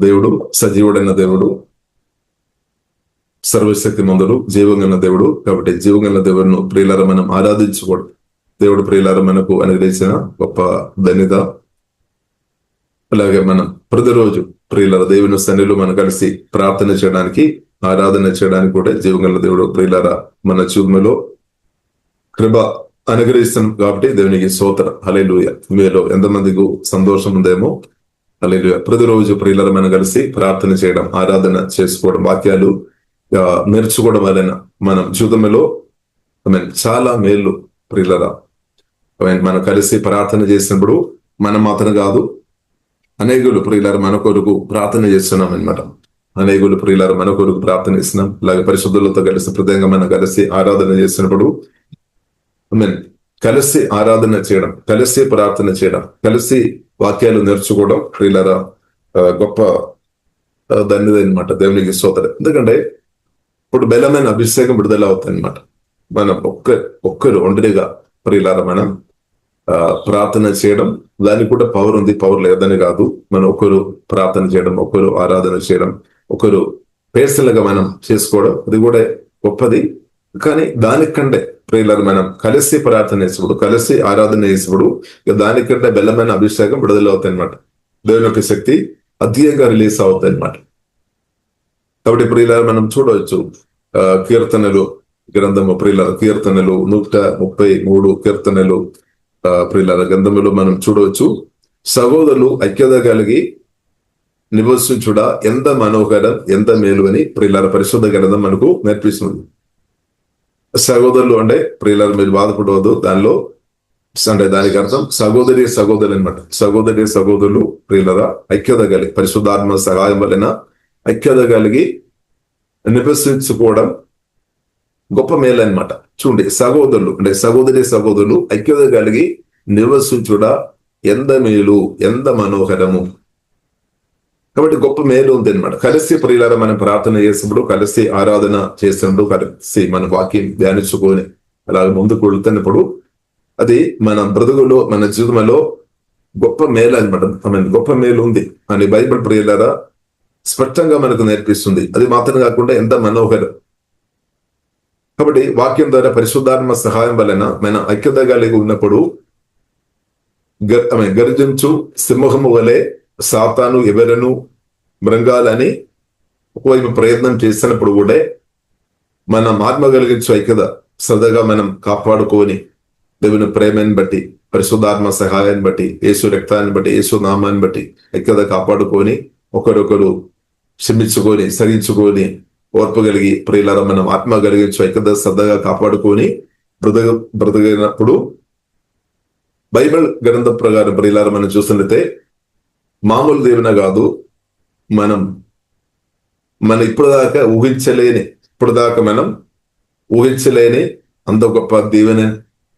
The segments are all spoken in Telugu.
దేవుడు సజీవుడైన దేవుడు, సర్వశక్తి మందుడు, జీవంగల దేవుడు. కాబట్టి జీవంగల దేవుడును ప్రియులారా మనం ఆరాధించుకోవడం దేవుడు ప్రియులారా మనకు అనుగ్రహించిన గొప్ప ధన్యత. అలాగే మనం ప్రతిరోజు ప్రియులారా దేవుని సన్నిధిలో మనం కలిసి ప్రార్థన చేయడానికి, ఆరాధన చేయడానికి కూడా జీవంగల దేవుడు ప్రియులారా మన జీవితంలో కృప అనుగ్రహిస్తాం. కాబట్టి దేవునికి స్తోత్రం. హల్లెలూయా. మీలో ఎంతమందికి సంతోషం ఉందేమో. హల్లెలూయా. ప్రతిరోజు ప్రియులారా మనం కలిసి ప్రార్థన చేయడం, ఆరాధన చేసుకోవడం, వాక్యాలు నేర్చుకోవడం వలన మనం జీవితంలో చాలా మేలు ప్రియులారా. మనం కలిసి ప్రార్థన చేసినప్పుడు మనం మాత్రం కాదు, అనేకులు ప్రియులారా మన కొరకు ప్రార్థన చేస్తున్నాం అనమాట. అనేకులు ప్రియులారా మన కొరకు ప్రార్థన చేస్తున్నాం. అలాగే పరిశుద్ధులతో కలిసి ప్రత్యేకంగా మనం కలిసి ఆరాధన చేసినప్పుడు కలిసి ఆరాధన చేయడం, కలిసి ప్రార్థన చేయడం, కలిసి వాక్యాలు నేర్చుకోవడం ప్రియులారా గొప్ప ధన్యత అనమాట. దేవునికి స్తోత్రం. ఎందుకంటే ఇప్పుడు బలమైన అభిషేకం విడుదల అవుతుంది అనమాట. మనం ఒక్కరు ఒంటరిగా ప్రియులారా మనం ప్రార్థన చేయడం, దానికి కూడా పవర్ ఉంది, పవర్ లేదని కాదు. మనం ఒకరు ప్రార్థన చేయడం, ఒకరు ఆరాధన చేయడం, ఒకరు పేర్సలుగా మనం చేసుకోవడం, అది కూడా గొప్పది. కానీ దానికంటే ప్రియులారా మనం కలిసి ప్రార్థన చేసినప్పుడు, కలిసి ఆరాధన చేసినప్పుడు దానికంటే బలమైన అభిషేకం విడుదల అవుతాయి అనమాట. దేవుని యొక్క శక్తి అధికంగా రిలీజ్ అవుతాయి అనమాట. కాబట్టి ప్రియులారా మనం చూడవచ్చు కీర్తనలు గ్రంథము ప్రియులారా, కీర్తనలు 133 కీర్తనలు ప్రియులారా గ్రంథములో మనం చూడవచ్చు. సహోదరులు ఐక్యత కలిగి నివసించుడా ఎంత మనోహరం, ఎంత మేలు అని ప్రియులారా పరిశుద్ధ గ్రంథం మనకు నేర్పిస్తుంది. సహోదరులు అంటే ప్రియులారా మీరు బాధపడవద్దు, దానిలో అంటే దానికి అర్థం సహోదరులు అనమాట. సహోదరులు ప్రియులారా ఐక్యత కలిగి పరిశుద్ధాత్మ సహాయం వలన ఐక్యత కలిగి నివసించుకోవడం గొప్ప మేలు అనమాట. చూడండి, సహోదరులు అంటే సహోదరులు ఐక్యత కలిగి నివసించుడా ఎంత మేలు, ఎంత మనోహరము. కాబట్టి గొప్ప మేలు ఉంది అనమాట. కలిసి ప్రియులారా మనం ప్రార్థన చేసినప్పుడు, కలిసి ఆరాధన చేసినప్పుడు, కలిసి మన వాక్యం ధ్యానించుకొని అలాగే ముందుకు వెళ్తున్నప్పుడు అది మన బ్రతుకులో, మన జీవితంలో గొప్ప మేలు అనమాట. గొప్ప మేలు ఉంది అని బైబిల్ ప్రియులారా స్పష్టంగా మనకు నేర్పిస్తుంది. అది మాత్రం కాకుండా ఎంత మనోహరం. కాబట్టి వాక్యం ద్వారా పరిశుద్ధాత్మ సహాయం వలన మన ఐక్యత కలిగి ఉన్నప్పుడు గర్జించు సింహము వలె సాతాను ఎవరను మృంగాలని ఒకవైపు ప్రయత్నం చేసినప్పుడు కూడా మనం ఆత్మ కలిగించు ఐక్యత సదగా మనం కాపాడుకొని దేవుని ప్రేమని బట్టి, పరిశుద్ధాత్మ సహాయాన్ని బట్టి, యేసు రక్తాన్ని బట్టి, యేసు నామాన్ని బట్టి ఐక్యత కాపాడుకొని ఒకరొకరు క్షమించుకొని, సహించుకొని, ఓర్పు కలిగి ప్రియులారా మనం ఆత్మ కలిగించు ఐక్యత శ్రద్ధగా కాపాడుకొని బ్రతికినప్పుడు బైబిల్ గ్రంథం ప్రకారం ప్రియులారా మనం చూస్తున్నట్లయితే మామూలు దేవున కాదు, మన ఇప్పటిదాకా మనం ఊహించలేని అంత గొప్ప దీవెన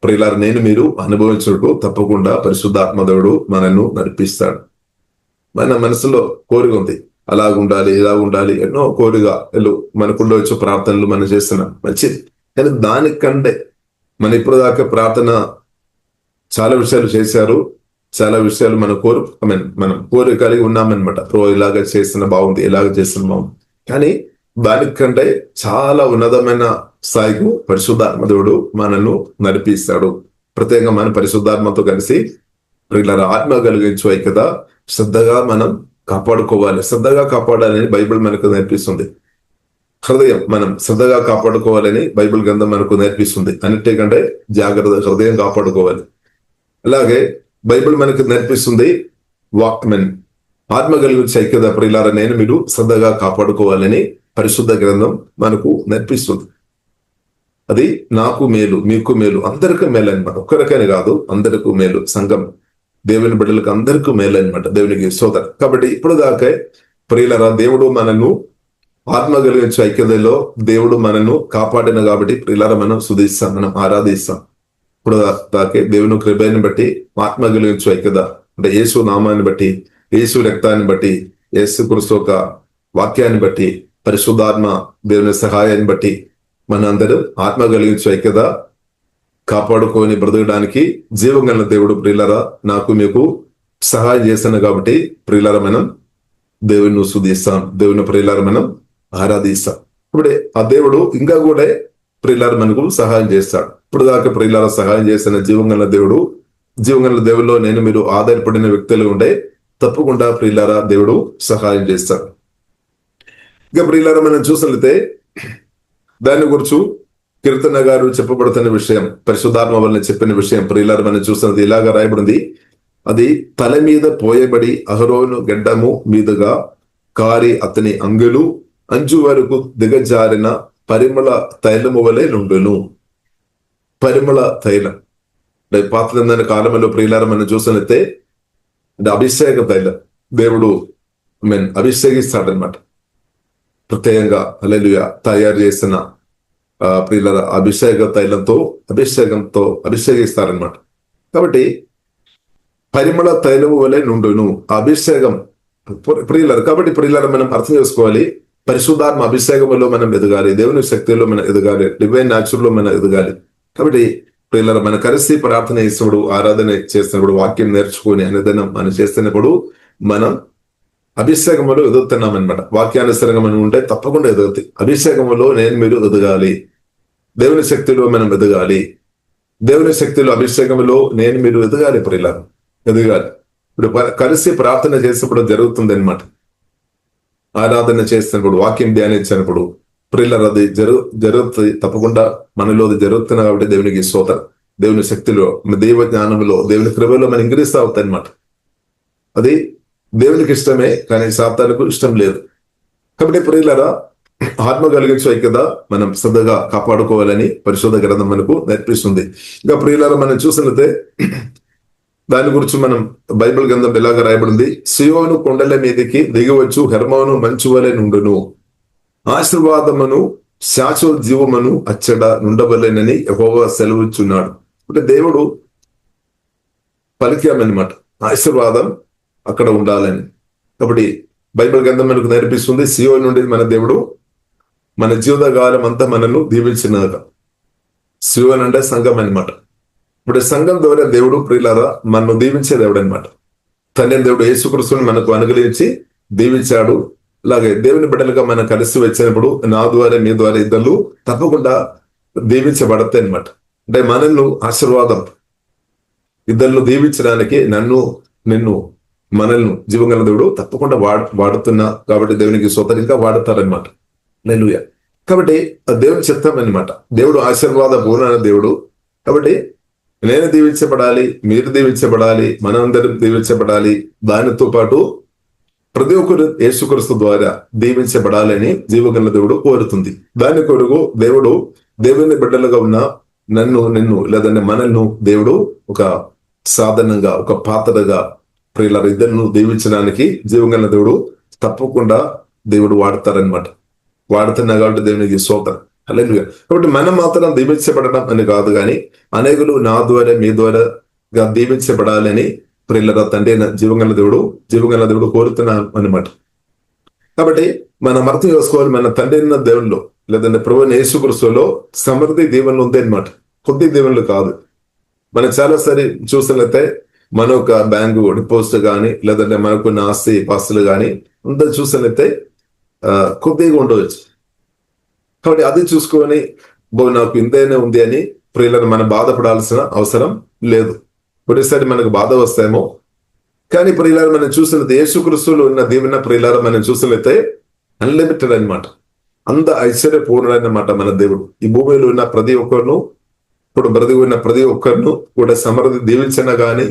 ప్రియులారా నేను మీరు అనుభవించుటకు తప్పకుండా పరిశుద్ధాత్మదేవుడు మనను నడిపిస్తాడు. మన మనసులో కోరిక ఉంది, అలాగుండాలి, ఇలాగుండాలి, ఎన్నో కోరిక మనకుండా వచ్చే ప్రార్థనలు మనం చేస్తున్నాం, మంచిది. కానీ దానికంటే మన ఇప్పటిదాకా ప్రార్థన చాలా విషయాలు చేశారు, చాలా విషయాలు మనం కోరిక కలిగి ఉన్నామన్నమాట. ఇలాగ చేస్తున్న బాగుంది, ఇలాగ చేస్తున్న బాగుంది. కానీ దానికంటే చాలా ఉన్నతమైన స్థాయికు పరిశుద్ధాత్మదేవుడు మనను నడిపిస్తాడు. ప్రత్యేకంగా మన పరిశుద్ధాత్మతో కలిసి ప్రియులారా ఆత్మ కలిగించు ఐక్యత శ్రద్ధగా మనం కాపాడుకోవాలి. శ్రద్ధగా కాపాడాలని బైబిల్ మనకు నేర్పిస్తుంది. హృదయం మనం శ్రద్ధగా కాపాడుకోవాలని బైబిల్ గ్రంథం మనకు నేర్పిస్తుంది. అన్నిటికంటే జాగ్రత్త హృదయం కాపాడుకోవాలి. అలాగే బైబిల్ మనకు నేర్పిస్తుంది ఆత్మ కలిగించే ఐక్యత ప్రియులారా నేను మీరు శ్రద్ధగా కాపాడుకోవాలని పరిశుద్ధ గ్రంథం మనకు నేర్పిస్తుంది. అది నాకు మేలు, మీకు మేలు, అందరికీ మేలు అనమాట. ఒక్కరికైనా కాదు, అందరికీ మేలు. సంఘం దేవుని బిడ్డలకు అందరికీ మేలు అనమాట. దేవునికి స్తోత్రం. కాబట్టి ఇప్పుడు దాకా ప్రియులారా దేవుడు మనను ఆత్మ కలిగించే ఐక్యతలో దేవుడు మనను కాపాడిన కాబట్టి ప్రియులారా మనం స్తుతిస్తాం, మనం ఆరాధిస్తాం. ఇప్పుడు దాకే దేవుని కృపని బట్టి ఆత్మ కలిగించే ఐక్యత అంటే యేసు నామాన్ని బట్టి, యేసు రక్తాన్ని బట్టి, యేసు క్రీస్తు యొక్క వాక్యాన్ని బట్టి, పరిశుద్ధాత్మ దేవుని సహాయాన్ని బట్టి మనందరం ఆత్మ కలిగించే ఐక్యత కాపాడుకొని బ్రతకడానికి జీవం గల దేవుడు ప్రియులారా నాకు మీకు సహాయం చేస్తాను. కాబట్టి ప్రియులారా మనం దేవుని స్తుతిస్తాం, దేవుని ప్రియులారా మనం ఆరాధిస్తాం. ఇప్పుడే ఆ దేవుడు ఇంకా కూడా ప్రియులారా మనకు సహాయం చేస్తాడు. ఇప్పుడు దాకా ప్రియులారా సహాయం చేసిన జీవంగల దేవుడిలో నేను మీరు ఆధారపడిన వ్యక్తులు ఉండే తప్పకుండా ప్రియులారా దేవుడు సహాయం చేస్తాడు. ఇంకా ప్రియులారా మనం చూసినట్లయితే దాని గురించి కీర్తన గారు చెప్పబడుతున్న విషయం, పరిశుద్ధాత్మ వలన చెప్పిన విషయం ప్రియులారా మనం చూసినది ఇలాగా రాయబడింది. అది తల మీద పోయబడి అహరోను గడ్డము మీదుగా కారి అతని అంగులు అంచు వరకు దిగజారిన పరిమళ తైలము వలె నుండును. పరిమళ తైలం అంటే పాత నిబంధన కాలంలో ప్రియులారా మనం చూసినట్లయితే అంటే అభిషేక తైలం దేవుడు అభిషేకిస్తాడనమాట. ప్రత్యేకంగా హల్లెలూయా తయారు చేసిన ప్రియులారా అభిషేకంతో అభిషేకిస్తారనమాట. కాబట్టి పరిమళ తైలము వలె నుండును అభిషేకం ప్రియులారా. కాబట్టి ప్రియులారా మనం అర్థం చేసుకోవాలి, పరిశుద్ధాత్మ అభిషేకంలో మనం ఎదగాలి, దేవుని శక్తిలో మనం ఎదగాలి, డివైన్ న్యాచురల్ లో మనం ఎదగాలి. కాబట్టి ప్రియులారా మన కలిసి ప్రార్థన చేసినప్పుడు, ఆరాధన చేసినప్పుడు, వాక్యం నేర్చుకుని అనుదినం మనం చేస్తున్నప్పుడు మనం అభిషేకములో ఎదుగుతున్నాం అనమాట. వాక్యానుసరంగా మనం ఉంటే తప్పకుండా ఎదుగుతాయి. అభిషేకములో మీరు ఎదగాలి, దేవుని శక్తిలో మనం ఎదగాలి, దేవుని శక్తిలో అభిషేకంలో మీరు ఎదగాలి ప్రియులారా, ఎదగాలి. ఇప్పుడు కలిసి ప్రార్థన చేసినప్పుడు జరుగుతుంది అనమాట. ఆరాధన చేసినప్పుడు, వాక్యం ధ్యానించినప్పుడు ప్రియులారా అది జరుగుతుంది తప్పకుండా మనలో అది జరుగుతున్నా. కాబట్టి దేవునికి స్తోత్రం. దేవుని శక్తిలో, దైవ జ్ఞానంలో, దేవుని కృపలో మనం ఇంక్రీస్ అవుతాయి అనమాట. అది దేవునికి ఇష్టమే, కానీ సాతానుకు ఇష్టం లేదు. కాబట్టి ప్రియులారా ఆత్మ కలిగించే ఐక్యత మనం శ్రద్ధగా కాపాడుకోవాలని పరిశుద్ధ గ్రంథం మనకు నేర్పిస్తుంది. ఇంకా ప్రియులారా మనం చూసినట్లయితే దాని గురించి మనం బైబిల్ గ్రంథం ఎలాగా రాయబడింది. సియోను కొండల మీదకి దిగివచ్చు హెర్మోను మంచు వలె నుండును, ఆశీర్వాదమును శాశ్వత జీవమును అచ్చట నుండవలెనని యెహోవా సెలవుచున్నాడు. అంటే దేవుడు పలికామన్నమాట, ఆశీర్వాదం అక్కడ ఉండాలని. కాబట్టి బైబిల్ గ్రంథం మనకు నేర్పిస్తుంది సియోను నుండి మన దేవుడు మన జీవితకాలం అంతా మనల్ని దీవించినాక. సియోను అంటే సంఘం అన్నమాట. ఇప్పుడు సంఘం ద్వారా దేవుడు ప్రియులారా మనను దీవించే దేవుడు అనమాట. తండ్రి దేవుడు యేసుక్రీస్తుని మనకు అనుగ్రహించి దీవించాడు. అలాగే దేవుని బిడ్డలుగా మనం కలిసి వచ్చినప్పుడు నా ద్వారా మీ ద్వారా ఇద్దరు తప్పకుండా దీవించబడతాయి అనమాట. అంటే మనల్ని ఆశీర్వాదం ఇద్దరు దీవించడానికి నిన్ను మనల్ని జీవగల దేవుడు తప్పకుండా వాడుతున్నా. కాబట్టి దేవునికి స్తోత్రం వాడతారనమాట. హల్లెలూయా. కాబట్టి దేవుని చిత్తం అనమాట. దేవుడు ఆశీర్వాద పూర్ణ దేవుడు. కాబట్టి నేను దీవించబడాలి, మీరు దీవించబడాలి, మనందరం దీవించబడాలి. దానితో పాటు ప్రతి ఒక్కరు యేసుక్రీస్తు ద్వారా దీవించబడాలని జీవగల దేవుడు కోరుతుంది. దాని కొరకు దేవుని బిడ్డలుగా ఉన్న నిన్ను లేదంటే మనల్ని దేవుడు ఒక సాధనంగా, ఒక పాత్రగా ప్రియులారా ఇద్దరును దీవించడానికి జీవగల దేవుడు తప్పకుండా దేవుడు వాడతారనమాట. వాడుతున్నా కాబట్టి దేవునికి స్తోత్రం. హల్లెలూయా. కాబట్టి మనం మాత్రం దీవించబడడం అని కాదు, కానీ అనేకులు నా ద్వారా మీ ద్వారా దీవించబడాలని ప్రియులారా తండ్రి జీవగల దేవుడు కోరుతున్నా అనమాట. కాబట్టి మనం అర్థం చేసుకోవాలి, మన తండ్రి అయిన దేవుల్లో లేదంటే ప్రభువైన యేసుక్రీస్తులో సమృద్ధి దీవెనలు ఉంది అనమాట, కొద్ది దీవెనలు కాదు. మనం చాలాసారి చూసినట్లయితే మన ఒక బ్యాంకు డిపాజిట్ కానీ లేదంటే మనకున్న ఆస్తి పాస్తులు కానీ అంతా చూసినట్లయితే కొద్దిగా ఉండవచ్చు. కాబట్టి అది చూసుకొని నాకు ఇంతైనా ఉంది అని ప్రియులను మనం బాధపడాల్సిన అవసరం లేదు. ఒకటేసారి మనకు బాధ వస్తాయేమో, కానీ ప్రియులారా మనం చూసినట్లయితే యేసుక్రీస్తులో ఉన్న దీవెన ప్రియులారా మనం చూసినట్లయితే అన్లిమిటెడ్ అనమాట. అంత ఐశ్వర్యపూర్ణుడన్నమాట మన దేవుడు. ఈ భూమిలో ఉన్న ప్రతి ఒక్కరును, ఇప్పుడు బ్రతికి ఉన్న ప్రతి ఒక్కరిను కూడా సమృద్ధి దీవించినా కానీ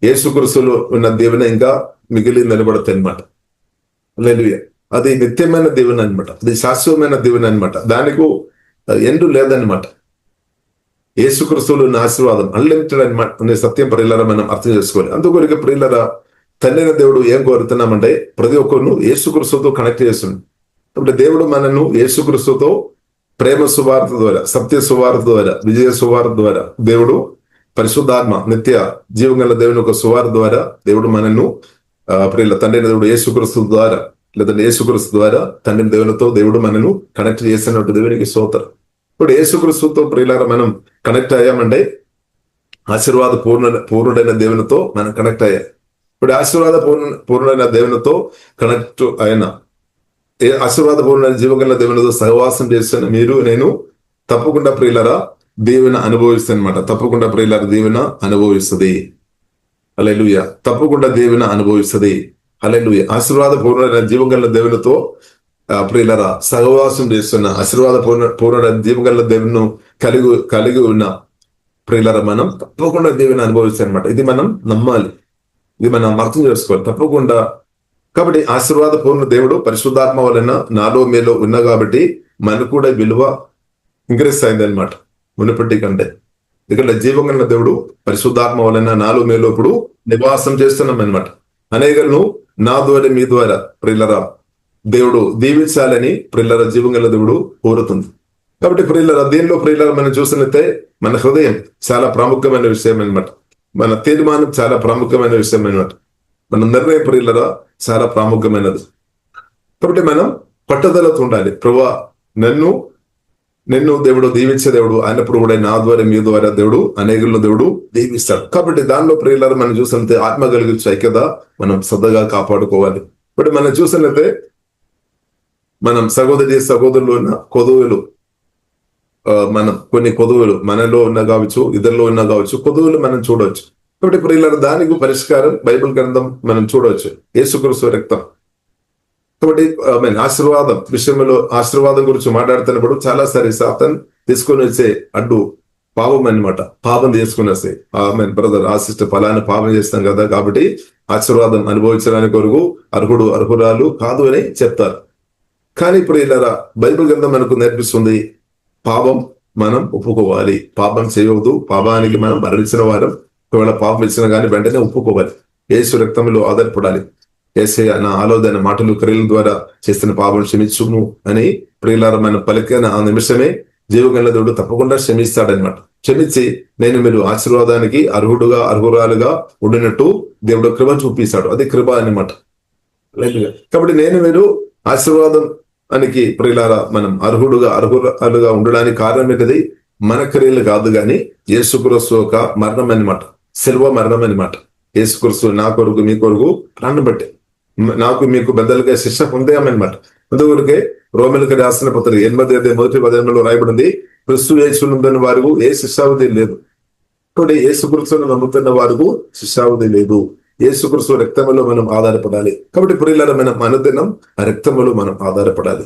యేసుక్రీస్తులో ఉన్న దీవెన ఇంకా మిగిలి నిలబడతాయి అనమాట. హల్లెలూయా. అది నిత్యమైన దీవెన అనమాట, అది శాశ్వతమైన దీవెన అనమాట. దానికి ఎండు లేదనమాట. యేసుక్రీస్తులో ఉన్న ఆశీర్వాదం అన్లిమిటెడ్ అనమాట అనే సత్యం ప్రియులారా మనం అర్థం చేసుకోవాలి. అందుకొరకు ప్రియులారా తండ్రి దేవుడు ఏం కోరుతున్నామంటే ప్రతి ఒక్కరును యేసుక్రీస్తుతో కనెక్ట్ చేస్తుంది. కాబట్టి దేవుడు మనను యేసుక్రీస్తుతో ప్రేమ సువార్త ద్వారా, సత్య సువార్త ద్వారా, విజయ సువార్త ద్వారా, దేవుడు పరిశుద్ధాత్మ నిత్య జీవగల దేవుని ఒక సువార్త ద్వారా దేవుడు మనను ప్రియుల తండ్రి దేవుడు యేసుక్రీస్తు ద్వారా లేదంటే యేసుక్రీస్తు ద్వారా తండ్రి దేవునితో దేవుడు మనను కనెక్ట్ చేసినట్టు దేవునికి స్తోత్రం. ఇప్పుడు యేసుక్రీస్తుతో ప్రియులారా మనం కనెక్ట్ అయ్యామంటే ఆశీర్వాద పూర్ణుడైన దేవునితో మనం కనెక్ట్ అయ్యాం. ఇప్పుడు ఆశీర్వాద పూర్ణమైన దేవునితో కనెక్ట్ అయిన ఆశీర్వాద పూర్ణమైన జీవగల దేవునితో సహవాసం చేస్తున్న మీరు నేను తప్పకుండా ప్రియులరా దీవెన అనుభవిస్తుంది అనమాట. తప్పకుండా ప్రియులరా దీవెన అనుభవిస్తుంది. హల్లెలూయా. తప్పకుండా దీవెన అనుభవిస్తుంది. హల్లెలూయా. ఆశీర్వాద పూర్ణమైన జీవగల దేవునితో ప్రియులరా సహవాసం చేస్తున్న ఆశీర్వాద పూర్ణ జీవగల దేవుని కలిగి ఉన్న ప్రియులరా మనం తప్పకుండా దీవెన అనుభవిస్తాం అనమాట. ఇది మనం నమ్మాలి, ఇది మనం అర్థం చేసుకోవాలి తప్పకుండా. కాబట్టి ఆశీర్వాద పూర్ణ దేవుడు పరిశుద్ధాత్మ వలన నాలో మీలో ఉన్నా కాబట్టి మనకు కూడా విలువ ఇంక్రీస్ అయింది అనమాట మునుపటి కంటే. ఇక్కడ జీవంగా దేవుడు పరిశుద్ధాత్మ వలన నాలో మీలో ఇప్పుడు నివాసం చేస్తున్నాం అనమాట. అనేకలను నా ద్వారా మీ ద్వారా ప్రియులరా దేవుడు దీవించాలని ప్రియులరా జీవంగల దేవుడు కోరుతుంది. కాబట్టి ప్రియులరా దీనిలో ప్రియులరా మనం చూసినట్లయితే మన హృదయం చాలా ప్రాముఖ్యమైన విషయం అనమాట. మన తీర్మానం చాలా ప్రాముఖ్యమైన విషయం అనమాట. మన నిర్ణయం ప్రియులరా చాలా ప్రాముఖ్యమైనది. కాబట్టి మనం పట్టుదలతో ఉండాలి. ప్రభువా నిన్ను దేవుడు దీవించే దేవుడు అయినప్పుడు కూడా నా ద్వారా మీ ద్వారా దేవుడు అనేకులను దేవుడు దీవిస్తాడు. కాబట్టి దానిలో ప్రియులరా మనం చూసినట్లయితే ఆత్మ కలిగించే ఐక్యత మనం శ్రద్ధగా కాపాడుకోవాలి. ఇప్పుడు మనం చూసినట్లయితే మనం సహోదరులు ఉన్న కొదువులు, మనం కొన్ని కొదువులు మనలో ఉన్న కావచ్చు, ఇద్దరిలో ఉన్న కావచ్చు, కొదువులు మనం చూడవచ్చు. కాబట్టి ప్రియులరా దానికి పరిష్కారం బైబిల్ గ్రంథం మనం చూడవచ్చు, యేసుక్రీస్తు రక్తం. కాబట్టి ఆశీర్వాదం విషయంలో ఆశీర్వాదం గురించి మాట్లాడుతున్నప్పుడు చాలా సారి సాతాన్ తీసుకొని వచ్చే అడ్డు పాపం అనమాట. పాపం తీసుకుని వస్తాయి. బ్రదర్ ఆ సిస్టర్ ఫలాన్ని పాపం చేస్తాం కదా, కాబట్టి ఆశీర్వాదం అనుభవించడానికి కొరకు అర్హురాలు కాదు అని చెప్తారు. కానీ ఇప్పుడు ఇలా బైబిల్ గ్రంథం మనకు నేర్పిస్తుంది, పాపం మనం ఒప్పుకోవాలి, పాపం చేయవద్దు, పాపానికి మనం మరణించిన వారం. ఒకవేళ పాపం ఇచ్చినా కానీ వెంటనే ఒప్పుకోవాలి, యేసు రక్తంలో ఆధారపడాలి. యేసయ్య నా ఆలోచన మాటలు క్రియల ద్వారా చేస్తున్న పాపం క్షమించును అని ప్రియులారా మనం పలికిన ఆ నిమిషమే జీవగల దేవుడు తప్పకుండా క్షమిస్తాడనమాట. క్షమించి మీరు ఆశీర్వాదానికి అర్హురాలుగా ఉండినట్టు దేవుడు కృప చూపిస్తాడు. అది కృప అనమాట. కాబట్టి మీరు ఆశీర్వాదం అనికి ప్రియులారా మనం అర్హులుగా ఉండడానికి కారణం ఏంటిది? మన క్రియలు కాదు కానీ యేసుక్రీస్తు యొక్క మరణం అనమాట, శిలువ మరణం అనమాట. యేసుక్రీస్తు నా కొరకు మీ కొరకు ప్రాణం బట్టి నాకు మీకు బెదలుగా శిక్ష పొందామన్నమాట. అందుకే రోమిలకు రాసిన పత్రిక 8:1 రాయబడింది, క్రీస్తు యేసునందున్న వారికి ఏ శిక్షావధి లేదు. ఇప్పుడు యేసుక్రీస్తును నమ్ముతున్న వారికి శిక్షావధి లేదు. యేసుక్రీస్తు రక్తములో మనం ఆధారపడాలి. కాబట్టి ప్రియులారా మనం అనుదినం ఆ రక్తములో మనం ఆధారపడాలి.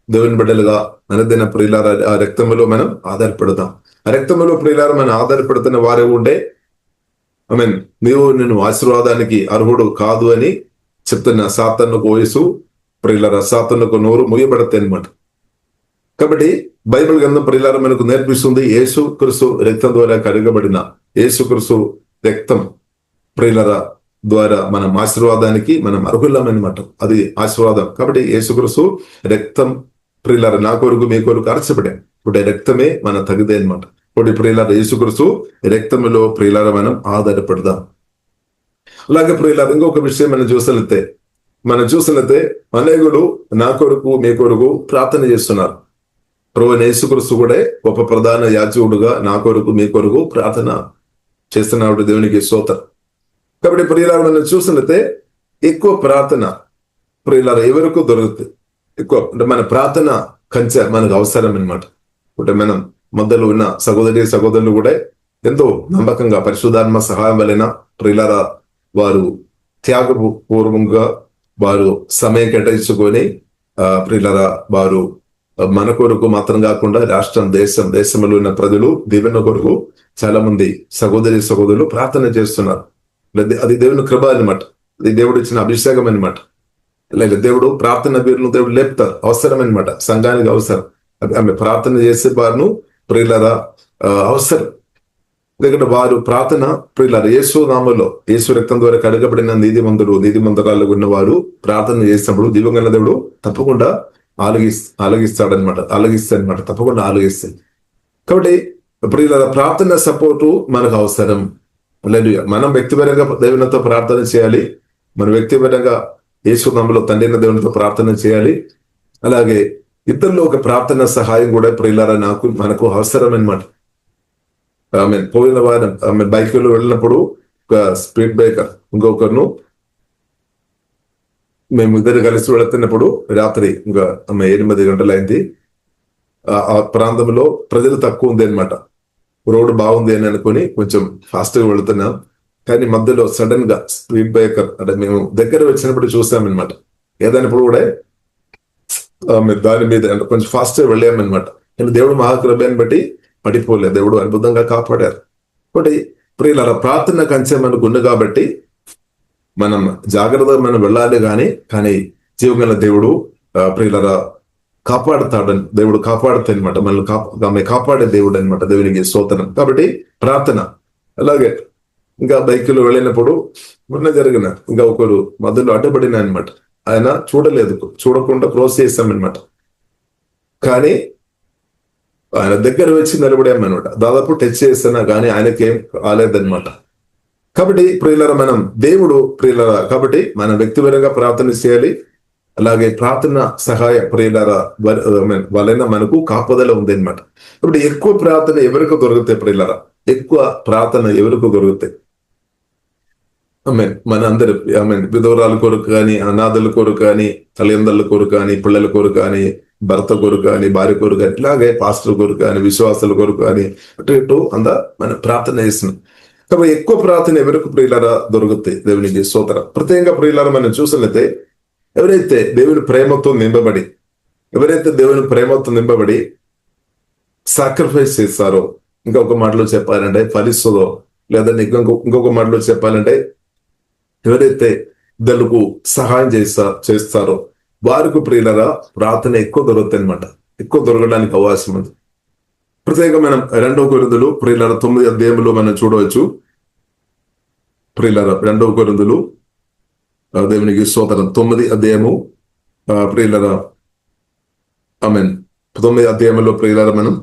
దేవుని బిడ్డలుగా అనుదిన ప్రియులారా ఆ రక్తములో మనం ఆధారపడదాం. ఆ రక్తములో ప్రియులారా మనం ఆధారపడుతున్న వారే ఉండే నేను ఆశీర్వాదానికి అర్హుడు కాదు అని చెప్తున్న సాతానుకు వయసు ప్రియులారా సాతానుకు నోరు ముయ్యబడతాయి అనమాట. కాబట్టి బైబిల్ గ్రంథం ప్రియులారా మనకు నేర్పిస్తుంది, యేసుక్రీస్తు రక్తం ద్వారా కడగబడిన యేసుక్రీస్తు రక్తం ప్రియులారా ద్వారా మనం ఆశీర్వాదానికి మనం అర్హులమనమాట. అది ఆశీర్వాదం. కాబట్టి యేసుక్రీస్తు రక్తం ప్రియులారా నా కొరకు మీ కొరకు అరచబడే ఇప్పుడు రక్తమే మన తగిదే అనమాట. ఇప్పుడు ప్రియులారా యేసుక్రీస్తు రక్తములో ప్రియులారా మనం ఆధారపడదాం. అలాగే ప్రియులారా ఇంకొక విషయం మనం చూసినట్లయితే అనేకులు నా కొరకు మీ కొరకు ప్రార్థన చేస్తున్నారు. ప్రభువైన యేసుక్రీస్తు కూడా గొప్ప ప్రధాన యాజకుడుగా నా కొరకు మీ కొరకు ప్రార్థన చేస్తున్నాడు. దేవునికి స్తోత్రం. కాబట్టి ప్రియులారా మనం చూసినట్లయితే ఎక్కువ ప్రార్థన ప్రియులారా ఎవరికి దొరుకుతుంది? ఎక్కువ అంటే మన ప్రార్థన కంచె మనకు అవసరం అనమాట. అంటే మనం మధ్యలో ఉన్న సహోదరులు కూడా ఎంతో నమ్మకంగా పరిశుద్ధాత్మ సహాయం వలన ప్రియులారా వారు త్యాగపూర్వకంగా వారు సమయం కేటాయించుకొని ప్రియులారా వారు మన కొరకు మాత్రం కాకుండా రాష్ట్రం దేశంలో ఉన్న ప్రజలు దీవెన కొరకు చాలా మంది సహోదరులు ప్రార్థన చేస్తున్నారు. అది దేవుని కృప అనమాట. అది దేవుడు ఇచ్చిన అభిషేకం అనమాట. లేదా దేవుడు ప్రార్థన వీరులను దేవుడు లేపుతారు, అవసరం అనమాట. సంఘానికి అవసరం. ఆమె ప్రార్థన చేసే వారిను ప్రియులారా అవసరం. ఎందుకంటే వారు ప్రార్థన ప్రియులారా యేసు నామములో యేసు రక్తం ద్వారా కడగబడిన నీతిమంతురాలు ఉన్న వారు ప్రార్థన చేసినప్పుడు జీవగల దేవుడు తప్పకుండా ఆలగిస్తాడనమాట. తప్పకుండా ఆలగిస్తాడు. కాబట్టి ప్రియులారా ప్రార్థన సపోర్టు మనకు అవసరం. మనం వ్యక్తిపరంగా దేవునితో ప్రార్థన చేయాలి. మనం వ్యక్తిపరంగా యేసు నామములో తండ్రి దేవునితో ప్రార్థన చేయాలి. అలాగే ఇతరులు ఒక ప్రార్థన సహాయం కూడా ప్రియులారా మనకు అవసరం అనమాట. పోయిన వారం బైక్ లో వెళ్ళినప్పుడు ఒక స్పీడ్ బ్రేకర్ ఇంకొకరును మేము ఇద్దరు కలిసి వెళుతున్నప్పుడు రాత్రి ఇంకా 8 గంటలైంది. ఆ ప్రాంతంలో ప్రజలు తక్కువ ఉంది అనమాట. రోడ్డు బాగుంది అని అనుకుని కొంచెం ఫాస్ట్ గా వెళుతున్నాం. కానీ మధ్యలో సడన్ గా స్పీడ్ బ్రేకర్ అంటే మేము దగ్గర వచ్చినప్పుడు చూసామన్నమాట. ఏదైనప్పుడు కూడా దాని మీద అంటే కొంచెం ఫాస్ట్ గా వెళ్ళామన్నమాట. కానీ దేవుడు మహాకృపను బట్టి పడిపోలేదు, దేవుడు అద్భుతంగా కాపాడారు. ఒకటి ప్రియులారా, ప్రార్థన కంచె మనకు ఉంది కాబట్టి మనం జాగ్రత్తగా మనం వెళ్ళాలి. కానీ జీవగల దేవుడు ప్రియులారా కాపాడుతాడని, దేవుడు కాపాడుతాయి అనమాట. మనల్ని కాపాడే దేవుడు అనమాట. దేవునికి స్తోత్రం. కాబట్టి ప్రార్థన. అలాగే ఇంకా బైక్లో వెళ్ళినప్పుడు మొన్న జరిగిన ఇంకా ఒకరు మధ్యలో అడ్డుపడిన అనమాట. ఆయన చూడకుండా క్రోస్ చేశామన్నమాట. కానీ ఆయన దగ్గర వచ్చి నిలబడామన్నమాట. దాదాపు టచ్ చేసినా కానీ ఆయనకేం కాలేదన్నమాట. కాబట్టి ప్రియులారా, మనం దేవుడు ప్రియులారా కాబట్టి మనం వ్యక్తిపరంగా ప్రార్థన చేయాలి. అలాగే ప్రార్థన సహాయ ప్రియులారా వలన మనకు కాపుదల ఉంది అనమాట. ఇప్పుడు ఎక్కువ ప్రార్థన ఎవరికి దొరుకుతాయి ప్రియులారా? ఎక్కువ ప్రార్థన ఎవరికి దొరుకుతాయి? మన అందరి విధవరాల కొరకు కానీ, అనాథల కొరకు కానీ, తల్లిదండ్రుల కొరకు కానీ, పిల్లల కొరకు కానీ, భర్త కొరకు కానీ, భార్య కొరకు కానీ, ఇలాగే పాస్టర్ కొరకు కానీ, విశ్వాసాల కొరకు కానీ అటు అంతా మనం ప్రార్థన చేస్తున్నాం. కాబట్టి ఎక్కువ ప్రార్థన ఎవరికి ప్రియులారా దొరుకుతాయి? దేవునికి స్తోత్రం. ప్రత్యేకంగా ప్రియులారా మనం చూసినట్లయితే ఎవరైతే దేవుని ప్రేమతో నింపబడి సాక్రిఫైస్ చేస్తారో, ఇంకొక మాటలో చెప్పాలంటే ఫలిస్తుందో, లేదంటే ఇంకొక మాటలో చెప్పాలంటే ఎవరైతే ఇతరులకు సహాయం చేస్తారో వారికి ప్రియులరా ప్రార్థన ఎక్కువ దొరుకుతాయి అనమాట. ఎక్కువ దొరకడానికి అవకాశం ఉంది. ప్రత్యేకమైన 2 కొరింథీయులు ప్రియులరా 9 అధ్యాయంలో మనం చూడవచ్చు. ప్రియులరా 2 కొరింథీయులు దేవునికి స్తోత్రం 9 అధ్యాయము ప్రియులరా 9 అధ్యాయంలో ప్రియులరా మనం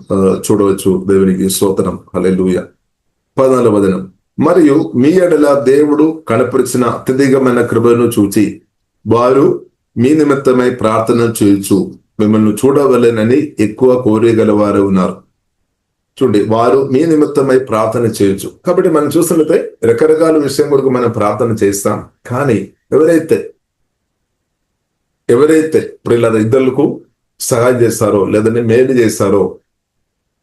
చూడవచ్చు. దేవునికి స్తోత్రం. హల్లెలూయా. 14వ వచనం. మరియు మీ ఎడల దేవుడు కనపరిచిన అత్యధికమైన కృపను చూచి వారు మీ నిమిత్తమై ప్రార్థన చేయొచ్చు మిమ్మల్ని చూడవలెనని ఎక్కువ కోరగలవారు ఉన్నారు. చూడండి, వారు మీ నిమిత్తమై ప్రార్థన చేయొచ్చు. కాబట్టి మనం చూసినట్లయితే రకరకాల విషయం కొరకు మనం ప్రార్థన చేస్తాం. కానీ ఎవరైతే ప్రియులారా ఇద్దరులకు సహాయం చేస్తారో లేదంటే మేలు చేస్తారో,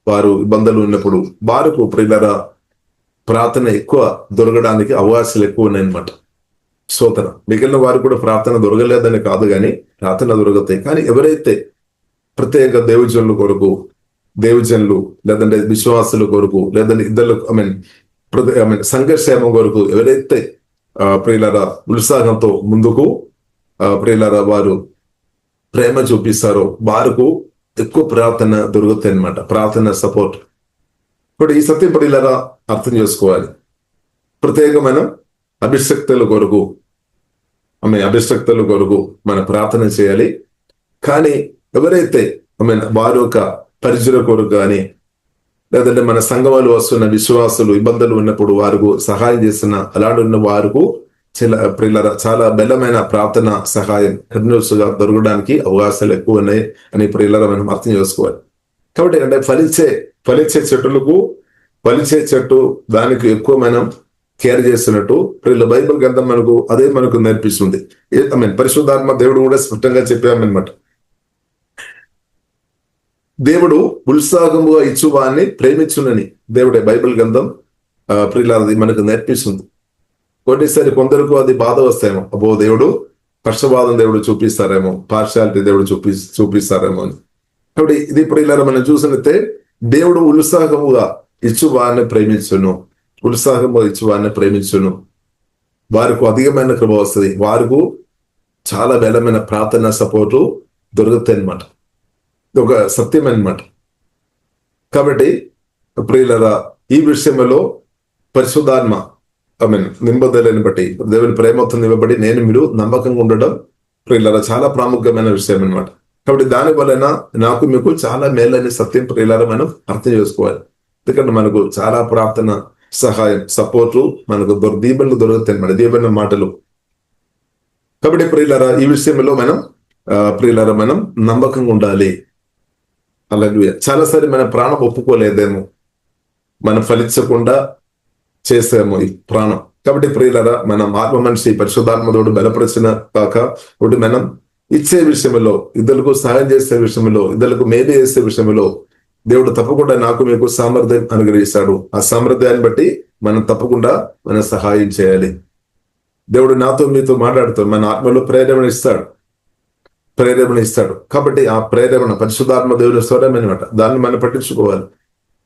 వారు ఇబ్బందులు ఉన్నప్పుడు వారికి ప్రియులారా ప్రార్థన ఎక్కువ దొరకడానికి అవకాశాలు ఎక్కువ ఉన్నాయన్నమాట. స్తోత్రం. మిగిలిన వారు కూడా ప్రార్థన దొరకలేదని కాదు, కానీ ప్రార్థన దొరుకుతాయి. కానీ ఎవరైతే ప్రత్యేక దేవజనులు లేదంటే విశ్వాసుల కొరకు లేదంటే ఇద్దరు సంఘర్షేమం కొరకు ఎవరైతే ప్రియులారా ఉత్సాహంతో ముందుకు ప్రియులారా వారు ప్రేమ చూపిస్తారో వారికి ఎక్కువ ప్రార్థన దొరుకుతాయి అన్నమాట. ప్రార్థన సపోర్ట్. ఇప్పుడు ఈ సత్యం ప్రియులారా అర్థం చేసుకోవాలి. ప్రత్యేకమైన అభిషక్తుల కొరకు మన ప్రార్థన చేయాలి. కానీ ఎవరైతే వారి యొక్క పరిచయ కొరకు కానీ లేదంటే మన సంఘాలు వస్తున్న విశ్వాసులు ఇబ్బందులు ఉన్నప్పుడు వారికి సహాయం చేస్తున్న అలాంటి ఉన్న వారికి చాలా బలమైన ప్రార్థన సహాయం కంటిన్యూస్ గా దొరకడానికి అవకాశాలు ఎక్కువ ఉన్నాయి అని ప్రియులారా మనం అర్థం చేసుకోవాలి. కాబట్టి అంటే ఫలించే చెట్టు దానికి ఎక్కువ మనం కేర్ చేస్తున్నట్టు బైబిల్ గ్రంథం మనకు నేర్పిస్తుంది. పరిశుద్ధాత్మ దేవుడు కూడా స్పష్టంగా చెప్పామన్నమాట. దేవుడు ఉత్సాహముగా ఇచ్చువాన్ని ప్రేమించునని దేవుడే బైబిల్ గ్రంథం ప్రియులారది మనకు నేర్పిస్తుంది. కొన్నిసారి కొందరకు అది బాధ వస్తాయేమో, అబ్బో దేవుడు పక్షపాతం దేవుడు చూపిస్తారేమో, పార్షాలిటీ దేవుడు చూపిస్తారేమో అని. కాబట్టి ఇది ప్రియులారా మనం చూసినట్టే దేవుడు ఉత్సాహముగా ఇచ్చువాన్ని ప్రేమించును. వారికి అధికమైన కృప వస్తుంది. వారికి చాలా బలమైన ప్రార్థన సపోర్టు దొరుకుతాయి అన్నమాట. ఇది ఒక సత్యం అన్నమాట. కాబట్టి ప్రియులారా ఈ విషయంలో పరిశుద్ధాత్మ నింబదలని బట్టి దేవుని ప్రేమతో నింపబడి మీరు నమ్మకంగా ఉండడం ప్రియులారా చాలా ప్రాముఖ్యమైన విషయం అన్నమాట. కాబట్టి దాని వలన మీకు చాలా మేలని సత్యం ప్రియులారా మనం అర్థం చేసుకోవాలి. ఎందుకంటే మనకు చాలా ప్రార్థన సహాయం సపోర్టు మనకు దీవెనలు దొరుకుతాయి అన్నమాట, దీవెన మాటలు. కాబట్టి ప్రియులారా ఈ విషయంలో ప్రియులారా మనం నమ్మకంగా ఉండాలి. అలాగే చాలాసారి మన ప్రాణం ఒప్పుకోలేదేమో, మనం ఫలించకుండా చేసాము ఈ ప్రాణం. కాబట్టి ప్రియులారా, మనం ఆత్మ మనిషి పరిశుద్ధాత్మతోడు బలపరిచిన కాక ఒకటి మనం ఇచ్చే విషయంలో, ఇద్దరులకు సహాయం చేసే విషయంలో, ఇద్దరులకు మేలు చేసే విషయంలో దేవుడు తప్పకుండా నాకు మీకు సామర్థ్యం అనుగ్రహిస్తాడు. ఆ సామర్థ్యాన్ని బట్టి మనం తప్పకుండా మనం సహాయం చేయాలి. దేవుడు నాతో మీతో మాట్లాడుతూ మన ఆత్మలో ప్రేరణ ఇస్తాడు. కాబట్టి ఆ ప్రేరణ పరిశుద్ధాత్మ దేవుని స్వరం అనమాట. దాన్ని మనం పట్టించుకోవాలి.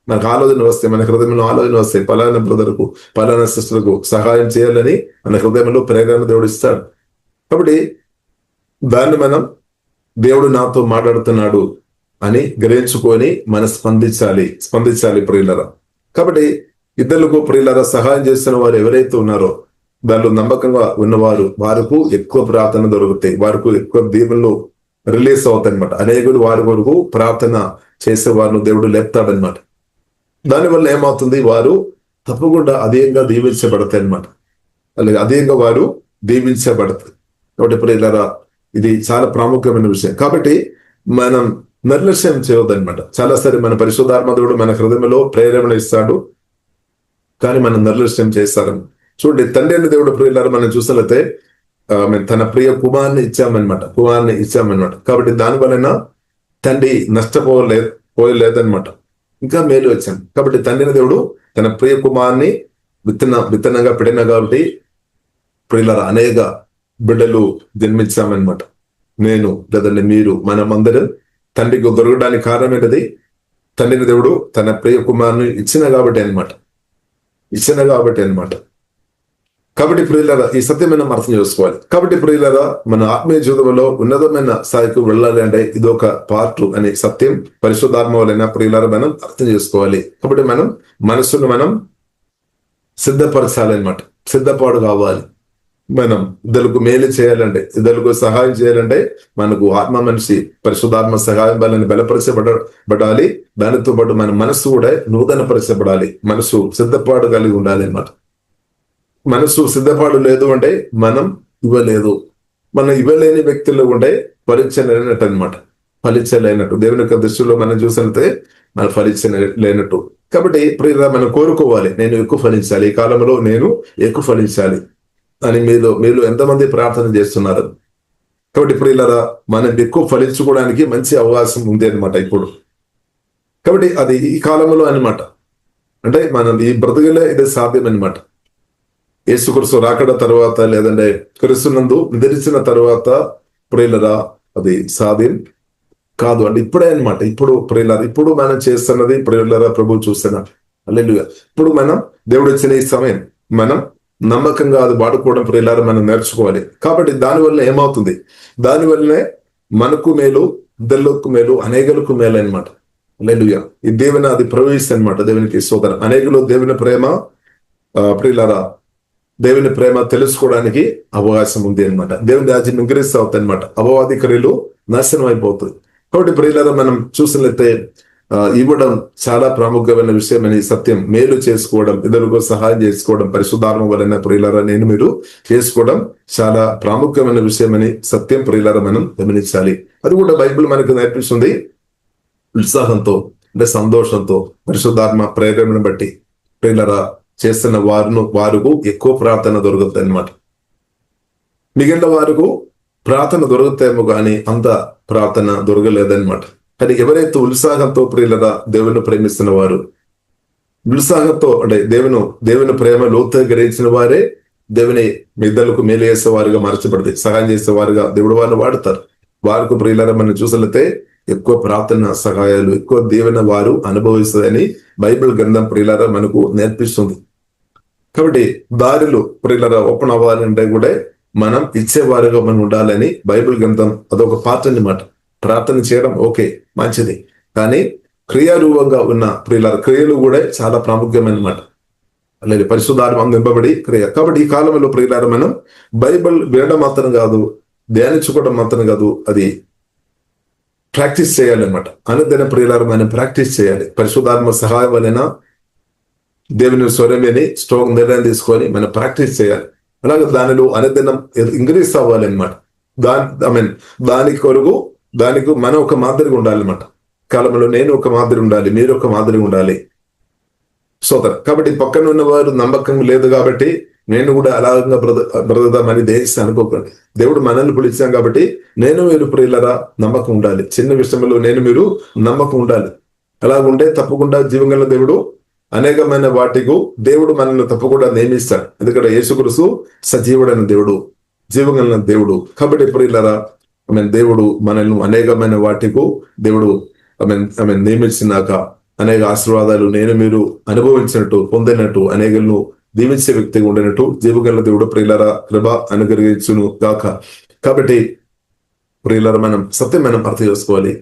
మనకు ఆలోచన వస్తే, మన హృదయంలో ఆలోచన వస్తే, పలానా బ్రదర్కు పలానా సిస్టర్కు సహాయం చేయాలని మన హృదయంలో ప్రేరణ దేవుడు ఇస్తాడు. కాబట్టి దాన్ని మనం దేవుడు నాతో మాట్లాడుతున్నాడు అని గ్రహించుకొని మనం స్పందించాలి ప్రియులరా. కాబట్టి ఇద్దరులకు ప్రియులరా సహాయం చేస్తున్న వారు ఎవరైతే ఉన్నారో దానిలో నమ్మకంగా ఉన్నవారు, వారికి ఎక్కువ ప్రార్థన దొరుకుతాయి, వారికి ఎక్కువ దీవెనలు రిలీజ్ అవుతాయి అనమాట. అనేకులు వారి వరకు ప్రార్థన చేసే వారిని దేవుడు లేపుతాడనమాట. దానివల్ల ఏమవుతుంది, వారు తప్పకుండా అధికంగా దీవించబడతాయి అనమాట. అలాగే అధికంగా వారు దీవించబడతాయి. కాబట్టి ప్రియులారా, ఇది చాలా ప్రాముఖ్యమైన విషయం. కాబట్టి మనం నిర్లక్ష్యం చేయవద్దనమాట. చాలాసారి మన పరిశుద్ధాత్మ దేవుడు మన హృదయంలో ప్రేరణ ఇస్తాడు, కానీ మనం నిర్లక్ష్యం చేస్తారని. చూడండి, తండ్రి అయిన దేవుడు ప్రియులారా మనం చూసినట్లయితే తన ప్రియ కుమార్ని ఇచ్చామన్నమాట. కాబట్టి దాని వలన తండ్రి పోయలేదన్నమాట, ఇంకా మేలు వచ్చాను. కాబట్టి తండ్రిని దేవుడు తన ప్రియ కుమార్ని విత్తనంగా పెట్టిన కాబట్టి ప్రియులారా అనేక బిడ్డలు జన్మించామన్నమాట. నేను లేదండి మీరు, మనమందరం తండ్రికి దొరకడానికి కారణం ఏంటది, తండ్రిని దేవుడు తన ప్రియ కుమార్ని ఇచ్చిన కాబట్టి అనమాట. కాబట్టి ప్రియులారా, ఈ సత్యం మనం అర్థం చేసుకోవాలి. కాబట్టి ప్రియులారా, మన ఆత్మీయ జీవితంలో ఉన్నతమైన స్థాయికి వెళ్ళాలి అంటే ఇది ఒక పార్ట్ అనే సత్యం పరిశుద్ధాత్మ వలన ప్రియులారా మనం అర్థం చేసుకోవాలి. కాబట్టి మనం మనసును మనం సిద్ధపరచాలి అనమాట. సిద్ధపాటు కావాలి. మనం ఇద్దరులకు మేలు చేయాలంటే, ఇద్దరులకు సహాయం చేయాలంటే మనకు ఆత్మ మనిషి పరిశుద్ధాత్మ సహాయం వలన బలపరచబడాలి. దానితో పాటు మన మనసు కూడా నూతన పరచబడాలి. మనసు సిద్ధపాటు కలిగి ఉండాలి అన్నమాట. మనసు సిద్ధపాటు లేదు అంటే మనం ఇవ్వలేని వ్యక్తులు ఉంటే ఫలించలేనట్టు అనమాట. ఫలించలేనట్టు దేవుని యొక్క దృష్టిలో మనం చూసినట్టే మనం ఫలించలేనట్టు. కాబట్టి ప్రియులారా, మనం కోరుకోవాలి, నేను ఎక్కువ ఫలించాలి, ఈ కాలంలో నేను ఎక్కువ ఫలించాలి అని మీరు ఎంతమంది ప్రార్థన చేస్తున్నారు? కాబట్టి ప్రియులారా, మనం ఎక్కువ ఫలించుకోవడానికి మంచి అవకాశం ఉంది అనమాట ఇప్పుడు. కాబట్టి అది ఈ కాలంలో అనమాట. అంటే మనం ఈ బ్రతుకులే ఇది సాధ్యం అనమాట. యేసుక్రీస్తు రాకడ తర్వాత లేదంటే క్రీస్తునందు నిద్రించిన తర్వాత ప్రియులారా అది సాధ్యం కాదు అంటే ఇప్పుడే అనమాట. ఇప్పుడు ప్రియులారా, ఇప్పుడు మనం చేస్తున్నది ప్రియులారా ప్రభు చూస్తున్నాడు. హల్లెలూయా. ఇప్పుడు మనం దేవుడు ఇచ్చిన ఈ సమయం మనం నమ్మకంగా అది వాడుకోవడం ప్రియులారా మనం నేర్చుకోవాలి. కాబట్టి దానివల్ల ఏమవుతుంది, దానివల్లనే మనకు మేలు, ఇద్దరులకు మేలు, అనేకులకు మేలు అనమాట. హల్లెలూయా. ఈ దేవుని అది ప్రవేశిస్తుంది అనమాట. దేవునికి స్తోత్రం. అనేకులు దేవుని ప్రేమ ప్రియులారా, దేవుని ప్రేమ తెలుసుకోవడానికి అవకాశం ఉంది అనమాట. దేవుని రాజ్యం ఇంక్రీజ్ అవుతాయి అనమాట. అపవాది క్రియలు నాశనం అయిపోతుంది. కాబట్టి ప్రియులారా, మనం చూసినట్లయితే ఇవ్వడం చాలా ప్రాముఖ్యమైన విషయం అని సత్యం. మేలు చేసుకోవడం, ఇతరులకు సహాయం చేసుకోవడం పరిశుద్ధాత్మ వలన ప్రియులారా మీరు చేసుకోవడం చాలా ప్రాముఖ్యమైన విషయం అని సత్యం ప్రియులారా మనం గమనించాలి. అది కూడా బైబిల్ మనకు నేర్పిస్తుంది. ఉత్సాహంతో అంటే సంతోషంతో పరిశుద్ధాత్మ ప్రేరణను బట్టి ప్రియులారా చేస్తున్న వారికి ఎక్కువ ప్రార్థన దొరుకుతుంది అనమాట. మిగిలిన వారికి ప్రార్థన దొరుకుతాయేమో కానీ అంత ప్రార్థన దొరకలేదన్నమాట. కానీ ఎవరైతే ఉత్సాహంతో ప్రియులరా దేవుని ప్రేమిస్తున్న వారు, ఉత్సాహంతో అంటే దేవుని ప్రేమ లోతుగా గ్రహించిన వారే దేవుని ఇద్దరులకు మేలు చేసే వారుగా మార్చబడితే, సహాయం చేసే వారుగా దేవుడు వారిని వాడతారు. వారికి ప్రియులరా మనం చూసినట్లయితే ఎక్కువ ప్రార్థన సహాయాలు, ఎక్కువ దీవెన వారు అనుభవిస్తుందని బైబిల్ గ్రంథం ప్రియులరా మనకు నేర్పిస్తుంది. కాబట్టి దారిలో ప్రియులరా ఓపెన్ అవ్వాలంటే కూడా మనం ఇచ్చేవారుగా మనం ఉండాలని బైబిల్ గ్రంథం అదొక పాత్ర అన్నమాట. ప్రార్థన చేయడం ఓకే మంచిది, కానీ క్రియారూపంగా ఉన్న ప్రియుల క్రియలు కూడా చాలా ప్రాముఖ్యమైనమాట. అలాగే పరిశుద్ధాత్మ నింపబడి క్రియ. కాబట్టి ఈ కాలంలో ప్రియులారా మనం బైబిల్ వినడం మాత్రం కాదు, ధ్యానించుకోవడం మాత్రం కాదు, అది ప్రాక్టీస్ చేయాలన్నమాట. అనుదిన ప్రియులారా మనం ప్రాక్టీస్ చేయాలి. పరిశుద్ధాత్మ సహాయం వలన దేవుని స్వరమేని స్ట్రాంగ్ నిర్ణయం తీసుకొని మనం ప్రాక్టీస్ చేయాలి. అలాగే దానిలో అనుదినం ఇంక్రీస్ అవ్వాలి అనమాట. దానికి మనం ఒక మాదిరిగా ఉండాలన్నమాట. కాలంలో నేను ఒక మాదిరి ఉండాలి, మీరు ఒక మాదిరి ఉండాలి. సోదరు. కాబట్టి పక్కన ఉన్న వారు నమ్మకం లేదు కాబట్టి నేను కూడా అలాగా బ్రతుకుదామని దేశం అనుకోకండి. దేవుడు మనల్ని పిలిచాం కాబట్టి నేను మీరు ప్రియులరా నమ్మకం ఉండాలి. చిన్న విషయంలో నేను మీరు నమ్మకం ఉండాలి. అలాగుంటే తప్పకుండా జీవంగల దేవుడు అనేకమైన వాటికు దేవుడు మనల్ని తప్పకుండా నియమిస్తాడు. ఎందుకంటే యేసుక్రీస్తు సజీవుడైన దేవుడు, జీవంగల దేవుడు. కాబట్టి ప్రియులరా దేవుడు మనల్ని అనేకమైన వాటికు దేవుడు నియమించినాక అనేక ఆశీర్వాదాలు నేను మీరు అనుభవించినట్టు పొందినట్టు అనేకలను దీవించే వ్యక్తిగా ఉండినట్టు జీవగల దేవుడు ప్రియులరా కృప అనుగ్రహించును గాక. కాబట్టి ప్రియులరా మనం సత్యం అర్థం చేసుకోవాలి.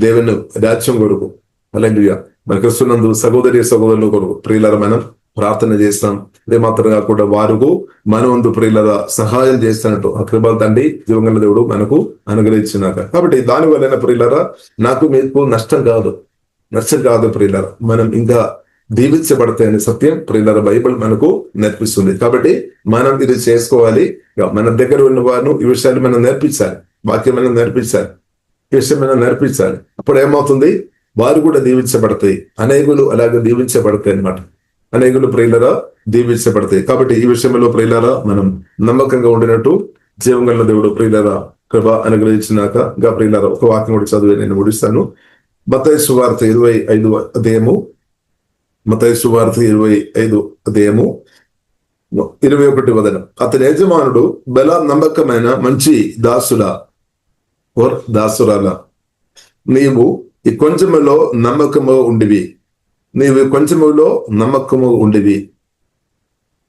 దేవుని రాజ్యం కొరకు హల్లెలూయా మన క్రీస్తునందు సహోదరి సహోదరుల కొరకు ప్రియులరా మనం ప్రార్థన చేస్తాం. అదే మాత్రం కాకుండా వారికి మన వంతు ప్రియులరా సహాయం చేస్తున్నట్టు ఆ కృప తండ్రి జీవగల దేవుడు మనకు అనుగ్రహించినాక. కాబట్టి దాని వలన ప్రియులరా నాకు మీకు నష్టం కాదు ప్రియులరా, మనం ఇంకా దీవించబడతాయని సత్యం ప్రియులరా బైబిల్ మనకు నేర్పిస్తుంది. కాబట్టి మనం ఇది చేసుకోవాలి. మన దగ్గర ఉన్న వారిని ఈ విషయాలు మనం నేర్పించాలి, వాక్యం మనం నేర్పించాలి, ఈ విషయం మనం నేర్పించాలి. అప్పుడు ఏమవుతుంది, వారు కూడా దీవించబడతాయి, అనేకులు అలాగే దీవించబడతాయి అన్నమాట. అనేకులు ప్రియులరా దీవించబడతాయి. కాబట్టి ఈ విషయంలో ప్రియులరా మనం నమ్మకంగా ఉండినట్టు జీవంగల దేవుడు ప్రియులరా కృప అనుగ్రహించినాక ఇంకా ప్రియులరా ఒక వాక్యం కూడా చదివి నేను ముడిస్తాను. మత్తయి సువార్త 25వ అధ్యాయము, మత్తయి సువార్త 25 అధ్యాయము 21వ వచనం. అతని యజమానుడు బల నమ్మకమైన మంచి దాసురాల, నీవు ఈ కొంచెములో నమ్మకము ఉండివి,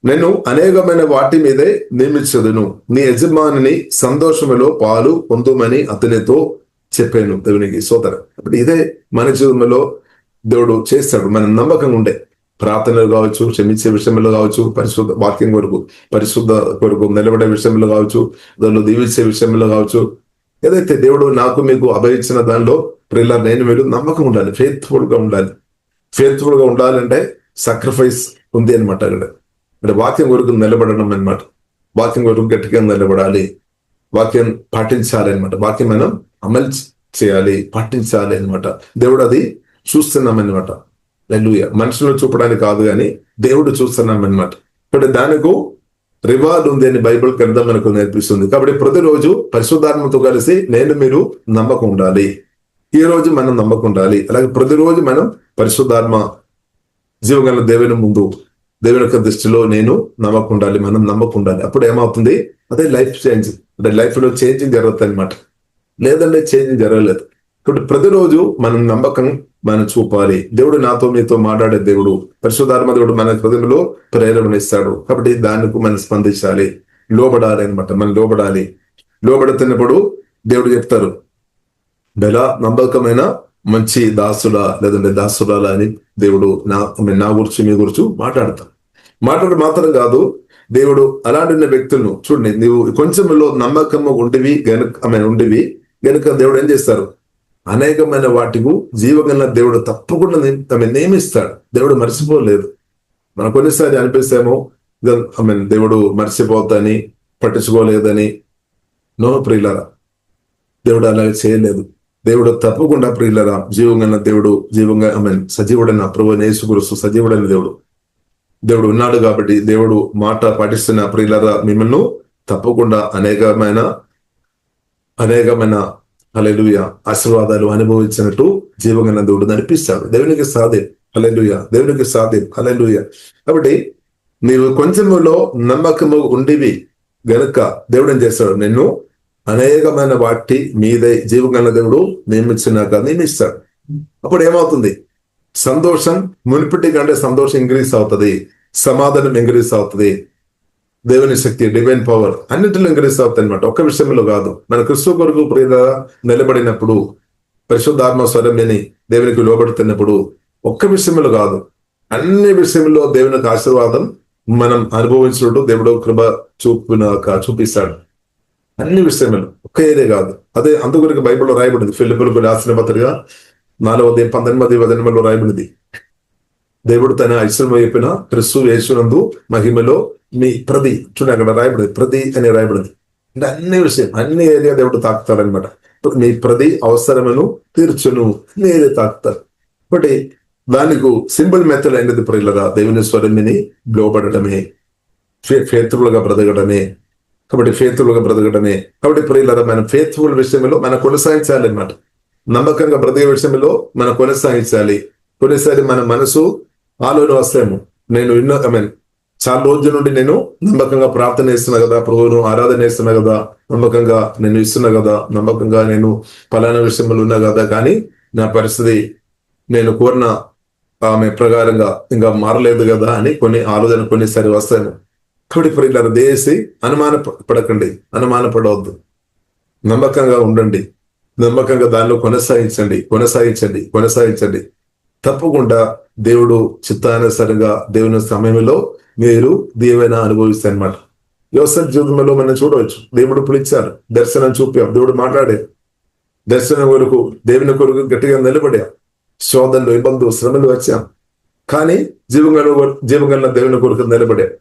నేను అనేకమైన వాటి మీదే నియమించదును, నీ యజమానిని సంతోషములో పాలు పొందుమని అతనితో చెప్పాను. దేవునికి స్తోత్రం. అప్పుడు ఇదే మన జీవితంలో దేవుడు చేస్తాడు. మనం నమ్మకంగా ఉండే ప్రార్థనలు కావచ్చు, క్షమించే విషయంలో కావచ్చు, పరిశుద్ధ వాక్యం కొరకు నిలబడే విషయంలో కావచ్చు, దానిలో దీవించే విషయంలో కావచ్చు, ఏదైతే దేవుడు నాకు మీకు అభయించిన దానిలో ప్రియుల నేను మీరు నమ్మకం ఉండాలి, ఫెయిత్ఫుల్ గా ఉండాలంటే సాక్రిఫైస్ ఉంది అనమాట. అంటే వాక్యం కొరకు నిలబడడం అనమాట. వాక్యం కొరకు గట్టిగా నిలబడాలి, వాక్యం పాటించాలి అనమాట. వాక్యం మనం అమలు చేయాలి, పాటించాలి అనమాట. దేవుడు అది చూస్తున్నాం అనమాట. హల్లెలూయా. మనుషులను చూపడానికి కాదు కానీ దేవుడు చూస్తున్నాం అనమాట. ఇప్పుడు దానికి రివార్డ్ ఉంది అని బైబిల్ గ్రంథం మనకు నేర్పిస్తుంది. కాబట్టి ప్రతిరోజు పరిశుద్ధాత్మతో కలిసి నేను మీరు నమ్మకం ఉండాలి. ఈ రోజు మనం నమ్మకం ఉండాలి. అలాగే ప్రతిరోజు మనం పరిశుద్ధాత్మ జీవగల దేవుని ముందు దేవుని యొక్క దృష్టిలో నేను నమ్మకం ఉండాలి, మనం నమ్మకం ఉండాలి. అప్పుడు ఏమవుతుంది, అదే లైఫ్ చేంజ్, అంటే లైఫ్ లో చేంజింగ్ జరుగుతుంది అనమాట. లేదంటే చేంజింగ్ జరగలేదు. కాబట్టి ప్రతిరోజు మనం నమ్మకం మనం చూపాలి. దేవుడు నాతో మీతో మాట్లాడే దేవుడు, పరిశుద్ధాత్మ దేవుడు మన హృదయంలో ప్రేరణ ఇస్తాడు. కాబట్టి దానికి మనం స్పందించాలి, లోబడాలి అనమాట. మనం లోబడుతున్నప్పుడు దేవుడు చెప్తారు, బెల నమ్మకమైన మంచి దాసుడా లేదంటే దాసురాలా అని దేవుడు నా గురించి మీ గురించి మాట్లాడు మాత్రం కాదు. దేవుడు అలాంటి వ్యక్తులను చూడండి, నీవు కొంచెంలో నమ్మకము ఉండివి గనుక దేవుడు ఏం చేస్తారు, అనేకమైన వాటికు జీవగల దేవుడు తప్పకుండా నియమిస్తాడు. దేవుడు మర్చిపోలేదు. మనం కొన్నిసారి అనిపిస్తేమో దేవుడు మర్చిపోతాని పట్టించుకోలేదని. నో ప్రియులరా, దేవుడు అలాగే చేయలేదు. దేవుడు తప్పకుండా ప్రియులరా జీవంగా దేవుడు సజీవుడైన ప్రభువైన యేసుక్రీస్తు సజీవుడైన దేవుడు ఉన్నాడు. కాబట్టి దేవుడు మాట పాటిస్తున్న ప్రియులరా మిమ్మల్ని తప్పకుండా అనేకమైన హల్లెలూయా ఆశీర్వాదాలు అనుభవించినట్టు జీవగల దేవుడు నడిపిస్తాడు. దేవునికి సాధ్యం. హల్లెలూయా, దేవునికి సాధ్యం. హల్లెలూయా. కాబట్టి నీవు కొంచెములో నమ్మకము ఉండివి గనుక దేవుడు ఏం చేస్తాడు, నిన్ను అనేకమైన వాటి మీదే జీవగల దేవుడు నియమిస్తాడు. అప్పుడు ఏమవుతుంది, సంతోషం మునిపటి కంటే సంతోషం ఇంక్రీజ్ అవుతుంది, సమాధానం ఇంక్రీజ్ అవుతుంది, దేవుని శక్తి డివైన్ పవర్ అన్నింటిలో ఇంక్రీజ్ అవుతుంది అనమాట. ఒక్క విషయంలో కాదు. మన క్రీస్తు కొరకు ప్రియులుగా నిలబడినప్పుడు, పరిశుద్ధాత్మ స్వరం విని దేవునికి లోబడుతున్నప్పుడు ఒక్క విషయంలో కాదు, అన్ని విషయంలో దేవునికి ఆశీర్వాదం మనం అనుభవించినట్టు దేవుడు కృప చూపిస్తాడు. అన్ని విషయంలో, ఒక్క ఏదే కాదు. అదే అందుకొరకు బైబిల్లో రాయబడింది. ఫిలిప్పీయులకు రాసిన పత్రిక 4:19 రాయబడింది, దేవుడు తన ఐశ్వర్యం చెప్పిన క్రీస్తు యేసునందు మహిమలో మీ ప్రతి చూడండి, అక్కడ రాయబడింది ప్రతి అని రాయబడింది. అంటే అన్ని విషయం, అన్ని ఏరియా దేవుడు తాకుతాడనమాట. మీ ప్రతి అవసరమును తీర్చును, అన్ని ఏరియా తాకుతారు. కాబట్టి దానికి సింపుల్ మెథడ్ అయినది ప్రియులరా దేవుని స్వరం విని లోబడటమే, ఫేత్ఫుల్ గా బ్రతకడమే. కాబట్టి ప్రియులరా మన ఫేత్ఫుల్ విషయంలో మనం కొనసాగించాలి అన్నమాట. నమ్మకంగా బ్రతికే విషయంలో మనం కొనసాగించాలి. కొన్నిసారి మన మనసు ఆలోచన వస్తాము, నేను చాలా రోజుల నుండి నేను నమ్మకంగా ప్రార్థన చేస్తున్నా కదా, ప్రభువును ఆరాధన చేస్తున్నా కదా, నమ్మకంగా నేను ఇస్తున్నా కదా, నమ్మకంగా నేను ఫలానా విషయంలో ఉన్నా కదా, కానీ నా పరిస్థితి నేను కోరిన ఆమె ప్రకారంగా ఇంకా మారలేదు కదా అని కొన్ని ఆలోచన కొన్నిసారి వస్తాను. కాబట్టి ప్రియులారా దయచేసి అనుమానపడవద్దు, నమ్మకంగా ఉండండి, నమ్మకంగా దానిలో కొనసాగించండి. తప్పకుండా దేవుడు చిత్తానుసారంగా దేవుని సమయంలో మీరు దీవెన అనుభవిస్తారు అన్నమాట. యోసేపు జీవితంలో మనం చూడవచ్చు, దేవుడు పిలిచారు, దర్శనం చూపాం, దేవుడు మాట్లాడే దర్శనం కొరకు దేవుని కొరకు గట్టిగా నిలబడాం, శోధనలు ఇబ్బందులు శ్రమలు వచ్చాం, కానీ జీవంగా దేవుని కొరకు నిలబడాం.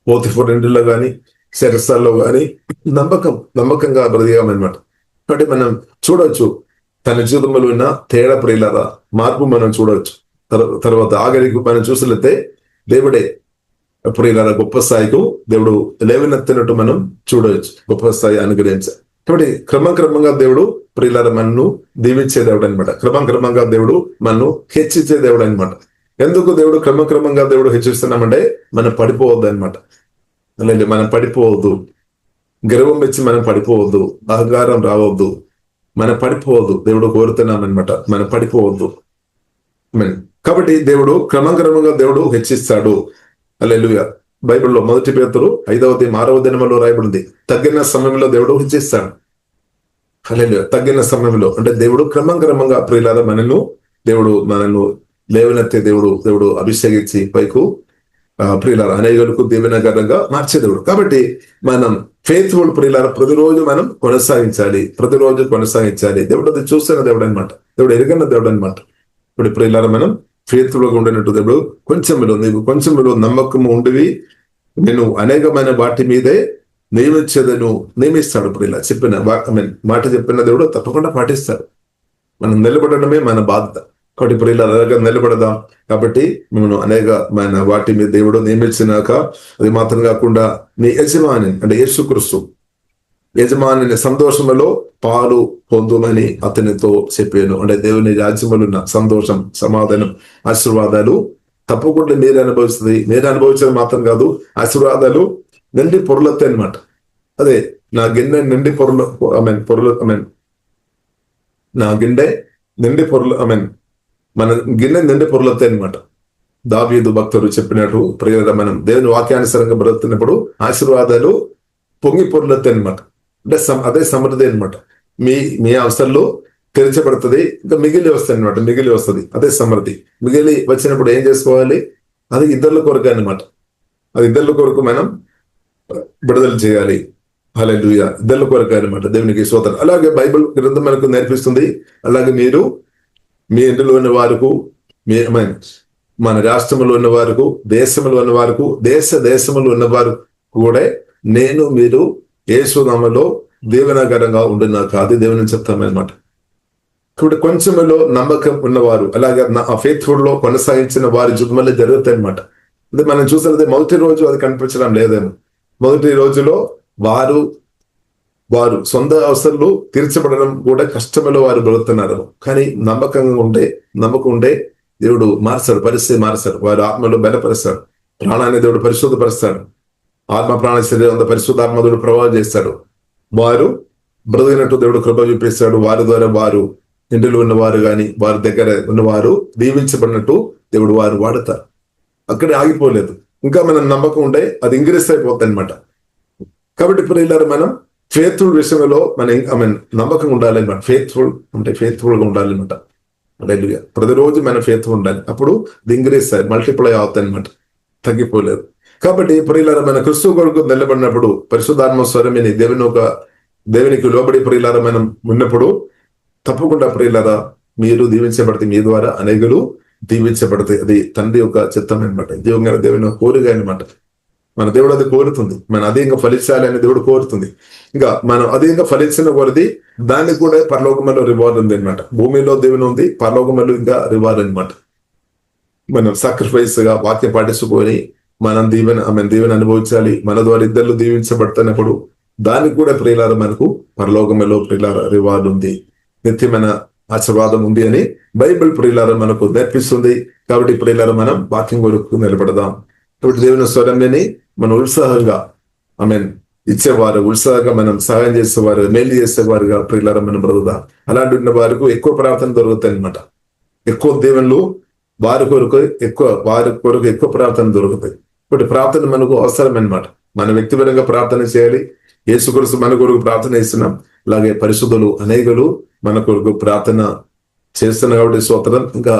పోతిఫర్ ఇంటిలో కానీ శరసాల్లో కానీ నమ్మకంగా బ్రతికామన్నమాట. కాబట్టి మనం చూడవచ్చు తన జీవితంలో ఉన్న తేడా ప్రియులారా మార్పు మనం చూడవచ్చు. తర్వాత ఆఖరికి మనం చూసినట్లయితే దేవుడే ప్రియులారా గొప్ప స్థాయికు దేవుడు లేవనెత్తినట్టు మనం చూడవచ్చు, గొప్ప స్థాయి అనుగ్రహించారు. కాబట్టి క్రమంగా దేవుడు ప్రియులారా మనను దీవించే దేవుడు అనమాట. క్రమంగా దేవుడు మనను హెచ్చించే దేవుడు అనమాట. ఎందుకు దేవుడు క్రమంగా దేవుడు హెచ్చిస్తున్నామంటే మనం పడిపోవద్దు అనమాట. అలాంటి మనం పడిపోవద్దు, గర్వం వచ్చి మనం పడిపోవద్దు, అహంకారం రావద్దు, మనం పడిపోవద్దు. దేవుడు కోరుతున్నాం అనమాట, మనం పడిపోవద్దు. కాబట్టి దేవుడు క్రమంగా దేవుడు హెచ్చిస్తాడు. హల్లెలూయా. బైబిల్లో 1 పేతురు 5:6 రాయబడింది, తగ్గిన సమయంలో దేవుడు హెచ్చిస్తాడు. హల్లెలూయా. తగ్గిన సమయంలో అంటే దేవుడు క్రమంగా ప్రియులారా మనను లేవనెత్తే దేవుడు అభిషేకించి పైకు ప్రియులారా అనేకులకు దీవెనకరంగా మార్చే దేవుడు. కాబట్టి మనం ఫెయిత్ఫుల్ ప్రియులారా ప్రతిరోజు మనం కొనసాగించాలి. దేవుడు అది చూస్తున్న దేవుడు అనమాట, దేవుడు ఎరుగన్న దేవుడు అనమాట. ఇప్పుడు ప్రియులారా మనం ఫెయిత్ఫుల్ గా ఉండినట్టు దేవుడు కొంచెంలో నమ్మకం ఉండివి నేను అనేకమైన వాటి మీదే నియమిస్తాడు. ప్రియులా చెప్పిన మాట చెప్పిన దేవుడు తప్పకుండా పాటిస్తాడు. మనం నిలబడడమే మన బాధ్యత. కాబట్టి ప్రియులారా అలాగా నిలబడదాం. కాబట్టి మనం అనేకమైన వాటి మీద దేవుడు నియమించినాక అది మాత్రం కాకుండా నీ యజమాని అంటే యేసుక్రీస్తు యజమాని సంతోషంలో పాలు పొందుమని అతనితో చెప్పాను. అంటే దేవుని రాజ్యములో ఉన్న సంతోషం, సమాధానం, ఆశీర్వాదాలు తప్పకుండా మీరు అనుభవించడం మాత్రం కాదు, ఆశీర్వాదాలు నిండి పొరలొత్తాయి అనమాట. అదే నా గిన్నె నిండి మన గిన్నె నిండి పొరలొత్తాయి అనమాట. దావీదు భక్తుడు చెప్పినట్టు ప్రియులారా మనం దేవుని వాక్యానుసారంగా బ్రతుకుతున్నప్పుడు ఆశీర్వాదాలు పొంగి పొరలొత్తాయి అనమాట. అంటే అదే సమృద్ధి అనమాట. మీ అవసరంలో తెరచబడుతుంది, ఇంకా మిగిలి వస్తుంది. అదే సమృద్ధి. మిగిలి వచ్చినప్పుడు ఏం చేసుకోవాలి? అది ఇద్దర్ల కొరకు అనమాట. అది ఇద్దర్ల కొరకు మనం విడుదల చేయాలి. హల్లెలూయా. ఇద్దర్ల కొరకు అనమాట. దేవునికి స్తోత్రం. అలాగే బైబిల్ గ్రంథం మనకు నేర్పిస్తుంది. అలాగే మీరు మీ ఇంటిలో ఉన్న వారికి, మన రాష్ట్రంలో ఉన్న వారికి, దేశంలో ఉన్న వారికి, దేశంలో ఉన్న వారు కూడా మీరు యేసు నామములో దీవెనకరంగా ఉండునాక అది దేవుని చెప్తామన్నమాట. ఇప్పుడు కొంచెంలో నమ్మకం ఉన్నవారు అలాగే ఆ ఫెయిత్ఫుల్ లో కొనసాగించిన వారి జీవితంలో జరుగుతాయి అనమాట. అంటే మనం చూసినది మొదటి రోజు అది కనిపించడం లేదేమో. మొదటి రోజులో వారు సొంత అవసరాలు తీర్చబడడం కూడా కష్టంలో వారు బ్రతుకుతున్నారు. కానీ నమ్మకం ఉండే దేవుడు మార్చాడు, పరిస్థితి మార్చాడు. వారు ఆత్మలో బలపరుస్తాడు, ప్రాణాన్ని దేవుడు పరిశుద్ధపరుస్తాడు. ఆత్మ ప్రాణ శరీరం పరిశుద్ధాత్మ దేవుడు ప్రభావం చేస్తాడు. వారు బ్రతికినట్టు దేవుడు కృప చూపిస్తాడు. వారి ద్వారా వారు ఇంటిలో ఉన్నవారు కానీ వారి దగ్గర ఉన్నవారు దీవించబడినట్టు దేవుడు వారు వాడతారు. అక్కడే ఆగిపోలేదు, ఇంకా మనం నమ్మకం ఉండే అది ఇంక్రీస్ అయిపోతుంది అనమాట. కాబట్టి ప్రియులారా మనం ఫెయిత్ఫుల్ విషయంలో నమ్మకం ఉండాలన్నమాట. ఫెయిత్ఫుల్ గా ఉండాలన్నమాట. హల్లెలూయా. ప్రతిరోజు మనం ఫెయిత్ఫుల్ ఉండాలి. అప్పుడు అది ఇంక్రీస్ మల్టిప్లై అవుతాయి అనమాట, తగ్గిపోలేదు. కాబట్టి ప్రియులారా మన క్రీస్తు కొరకు నిలబడినప్పుడు పరిశుద్ధాత్మ స్వరమిని దేవునికి లోబడి ప్రియులారా మనం ఉన్నప్పుడు తప్పకుండా ప్రియులారా మీరు దీవించబడితే మీ ద్వారా అనేకులు దీవించబడతాయి. అది తండ్రి యొక్క చిత్తం అనమాట. దేవుని కోరిక అనమాట. మన దేవుడు అది కోరుతుంది. మనం అధికంగా ఫలించాలి అని దేవుడు కోరుతుంది. ఇంకా మనం అధికంగా ఫలించిన కొలది దానికి కూడా పరలోకమలో రివార్డ్ ఉంది అనమాట. భూమిలో దేవుని ఉంది, పరలోకమలో ఇంకా రివార్డ్ అనమాట. మనం సాక్రిఫైస్ గా వాక్యం పాటించుకొని మనం దీవెన అనుభవించాలి. మన ద్వారా ఇద్దరు దీవించబడుతున్నప్పుడు దానికి కూడా ప్రియులారా మనకు పరలోకమలో ప్రియులారా రివార్డ్ ఉంది, నిత్యమైన ఆశీర్వాదం ఉంది అని బైబిల్ ప్రియులారా మనకు నేర్పిస్తుంది. కాబట్టి ప్రియులారా మనం వాక్యం కొరకు నిలబడదాం. కాబట్టి దేవుని స్వరంని మనం ఉత్సాహంగా ఇచ్చేవారు, ఉత్సాహంగా మనం సహాయం చేసేవారు, మేలు చేసేవారుగా ప్రియులారా మనం బ్రతుకుదాం. అలాంటి ఉన్న వారికి ఎక్కువ ప్రార్థన దొరుకుతాయి అనమాట. ఎక్కువ దేవుళ్ళు వారి కొరకు ఎక్కువ ప్రార్థన దొరుకుతాయి. ఇప్పుడు ప్రార్థన మనకు అవసరం అనమాట. మన వ్యక్తిపరంగా ప్రార్థన చేయాలి. యేసుక్రీస్తు మన కొరకు ప్రార్థన చేస్తున్నాం. అలాగే పరిశుద్ధులు అనేకులు మన కొరకు ప్రార్థన చేస్తున్నా కాబట్టి స్తోత్రం. ఇంకా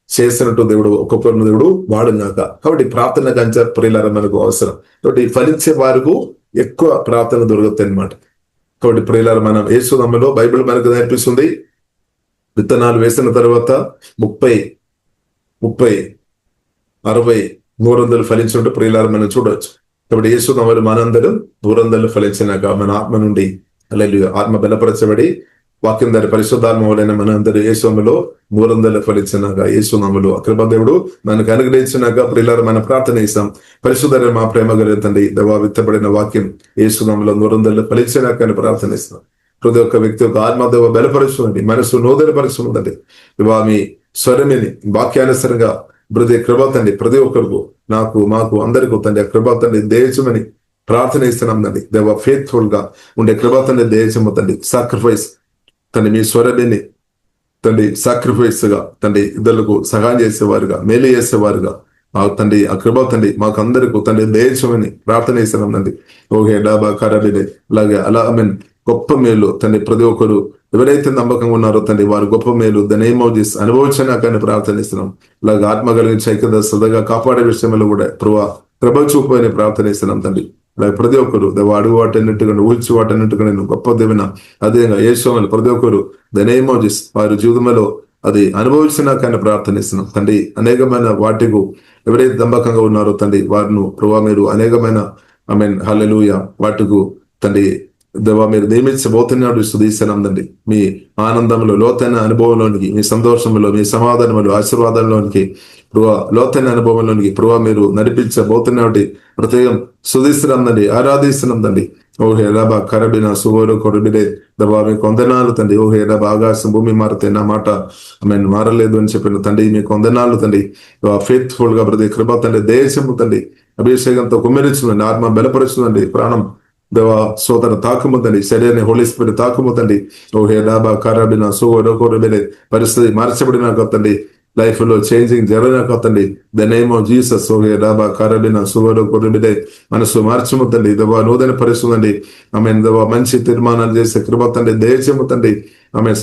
చేసినట్టు దేవుడు ఒక్కొక్కరిని దేవుడు వాడుగాక. కాబట్టి ప్రార్థన కంచ ప్రియులారా మనకు అవసరం. కాబట్టి ఫలించే వారికి ఎక్కువ ప్రార్థన దొరుకుతాయి అనమాట. కాబట్టి ప్రియులారా మనం యేసు నామములో బైబిల్ మనకు నేర్పిస్తుంది, విత్తనాలు వేసిన తర్వాత 30, 60, 100 ఫలించినట్టు ప్రియులారా మనం చూడవచ్చు. కాబట్టి యేసు నామములో మనందరం 100 ఫలించినాక మన ఆత్మ నుండి హల్లెలూయా ఆత్మ బలపరచబడి వాక్యం దాని పరిశుద్ధాత్మ వలన మనందరూ యేసు నామములో 100 ఫలించినాక యేసు నామములో కృపాదేవుడు మనకు అనుగ్రహించినాక ప్రియులారా మనం ప్రార్థన చేస్తాం. పరిశుద్ధ మా ప్రేమ గల తండ్రి, దేవా విత్తబడిన వాక్యం యేసు నామములో 100 ఫలించినాక అని ప్రార్థనిస్తాం. ప్రతి ఒక్క వ్యక్తి యొక్క ఆత్మదేవ బలపరుచుందండి, మనసు నూతనపరుచుందండి. దేవా మీ స్వరమిని వాక్యానుసరంగా ప్రతి కృప తండ్రి ప్రతి ఒక్కరికి మాకు అందరికీ తండ్రి ఆ కృప తండ్రి దయచమని ప్రార్థన ఇస్తున్నాం తండ్రి. దేవ ఫెయిత్ఫుల్ గా ఉండే కృప తండ్రి దయచమ తండ్రి. సాక్రిఫైస్ తండ్రి మీ స్వరమిని తండ్రి సాక్రిఫైస్ గా తండ్రి ఇద్దరులకు సహాయం చేసేవారుగా, మేలు చేసేవారుగా తండ్రి ఆ కృప తండ్రి మాకు అందరికీ తండ్రి దయచమని ప్రార్థన ఇస్తున్నాం తండ్రి. ఓకే డాబా కరాబిడే అలాగే అలా గొప్ప మేలు తండ్రి ప్రతి ఒక్కరు ఎవరైతే నమ్మకంగా ఉన్నారో తండ్రి వారు గొప్ప మేలు ద నేమ్ ఆఫ్ జీసస్ అనుభవించినాకని ప్రార్థనిస్తున్నాం. అలాగే ఆత్మ కలిగించి ఐక్యత సదగా కాపాడే విషయంలో కూడా కృప చూపు అని ప్రార్థనిస్తున్నాం తండ్రి. అలాగే ప్రతి ఒక్కరు అడుగు వాటన్నిట్టుగా ఊహించి వాటన్నిట్టుగా నేను గొప్ప దేవిన అదేవిధంగా యేసు ప్రతి ఒక్కరు ద నేమ్ ఆఫ్ జీసస్ వారి జీవితంలో అది అనుభవించినాకని ప్రార్థనిస్తున్నాం తండ్రి. అనేకమైన వాటికు ఎవరైతే నమ్మకంగా ఉన్నారో తండ్రి వారిను ప్రభా మీరు అనేకమైన హల్లెలూయా వాటికు తండ్రి దేవా మీరు నియమించబోతున్నాడు స్తుతిస్తున్నాం తండ్రి. మీ ఆనందంలో లోతైన అనుభవంలోనికి, మీ సంతోషంలో, మీ సమాధానంలో, ఆశీర్వాదంలోనికి ప్రభా లోతైన అనుభవంలోనికి ప్రభా మీరు నడిపించబోతున్నాడు ప్రత్యేకం స్తుతిస్తున్నాం తండ్రి, ఆరాధిస్తున్నాం తండ్రి. ఓహే రబా కరబిన సువోరు కొరబిడే దబా మీ కొందనాలు తండ్రి. ఓహే రబా ఆకాశం భూమి మారితే నా మాట మారలేదు అని చెప్పిన తండ్రి మీ కొందనాలు తండ్రి. ఫెయిత్ఫుల్ గా ప్రతి కృప తండ్రి దేశము తండ్రి అభిషేకంతో కుమ్మరించుందండి, ఆత్మ బలపరుచుందండి, ప్రాణం దేవా సోదర తాకుముందండి, శరీరాన్ని హోలీ స్పిరిట్ తాకుముందండి. ఓహే డాబా కరాబిన సువోరబిడే పరిస్థితి మార్చబడిన కొత్తండి, లైఫ్ లో చేంజింగ్ జరిగిన కొత్తండి ద నేమ్ ఆఫ్ జీసస్. ఓహే డాబా కరాబిన సువోరబిడే మనసు మార్చముతండి, దేవా నూతన పరిస్థితుందండి. దేవా మంచి తీర్మానాలు చేసే కృప తండ్రి దయచేముతండి.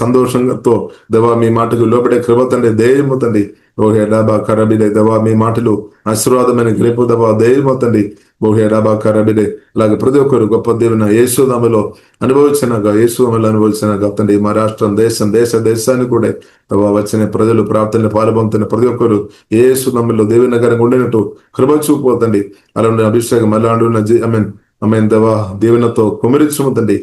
సంతోషంతో దేవా మీ మాటకు లోపడే కృప తండ్రి దయముతండి. ఓహే డాబా కరబిడే దేవా మీ మాటలు ఆశీర్వాదమైన గ్రేపు దేవా దయముతండి. ఓహే డాబా కరబిడే అలాగే ప్రతి ఒక్కరు గొప్ప దేవుని యేసు నామములో అనుభవించినాక తండ్రి మా రాష్ట్రం దేశాన్ని కూడా దేవా వచ్చిన ప్రజలు ప్రార్థనలు పాల్పొందుతున్న ప్రతి ఒక్కరు యేసు నామములో దేవుని నగరంగా ఉండినట్టు కృప చూపుతండి. అలా అభిషేకం అలా దేవా దేవునితో కుమరించుముతండి.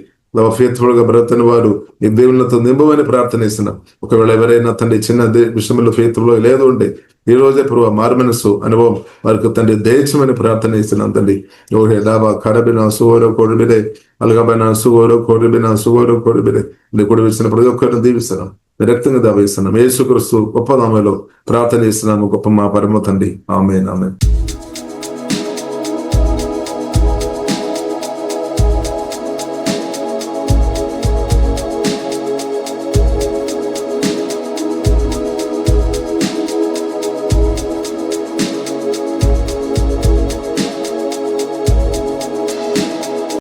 ఫెయిత్ఫుల్ గా బ్రతుకుని వారు ఈ దేవునితో నింపమని ప్రార్థనిస్తున్నాం. ఒకవేళ ఎవరైనా తండ్రి చిన్న విషయంలో ఫెయిత్ఫుల్ లేదు ఉంటే ఈ రోజే ప్రభు మారుమనస్సు అనుభవం వారికి తండ్రి దయచమని ప్రార్థనిస్తున్నాం తండ్రి. ఓహే దాబా కరబిన సువోరో కొడుబిడే అలగబైన సువోరో కొడుబిడే కూడా వేసిన ప్రతి ఒక్కరిని దీవిస్తున్నాం, రక్తంగా దావిస్తున్నాం. యేసుక్రీస్తు గొప్ప నామములో ప్రార్థనిస్తున్నాము గొప్ప మా పరమ తండ్రి. ఆమేన్ ఆమేన్.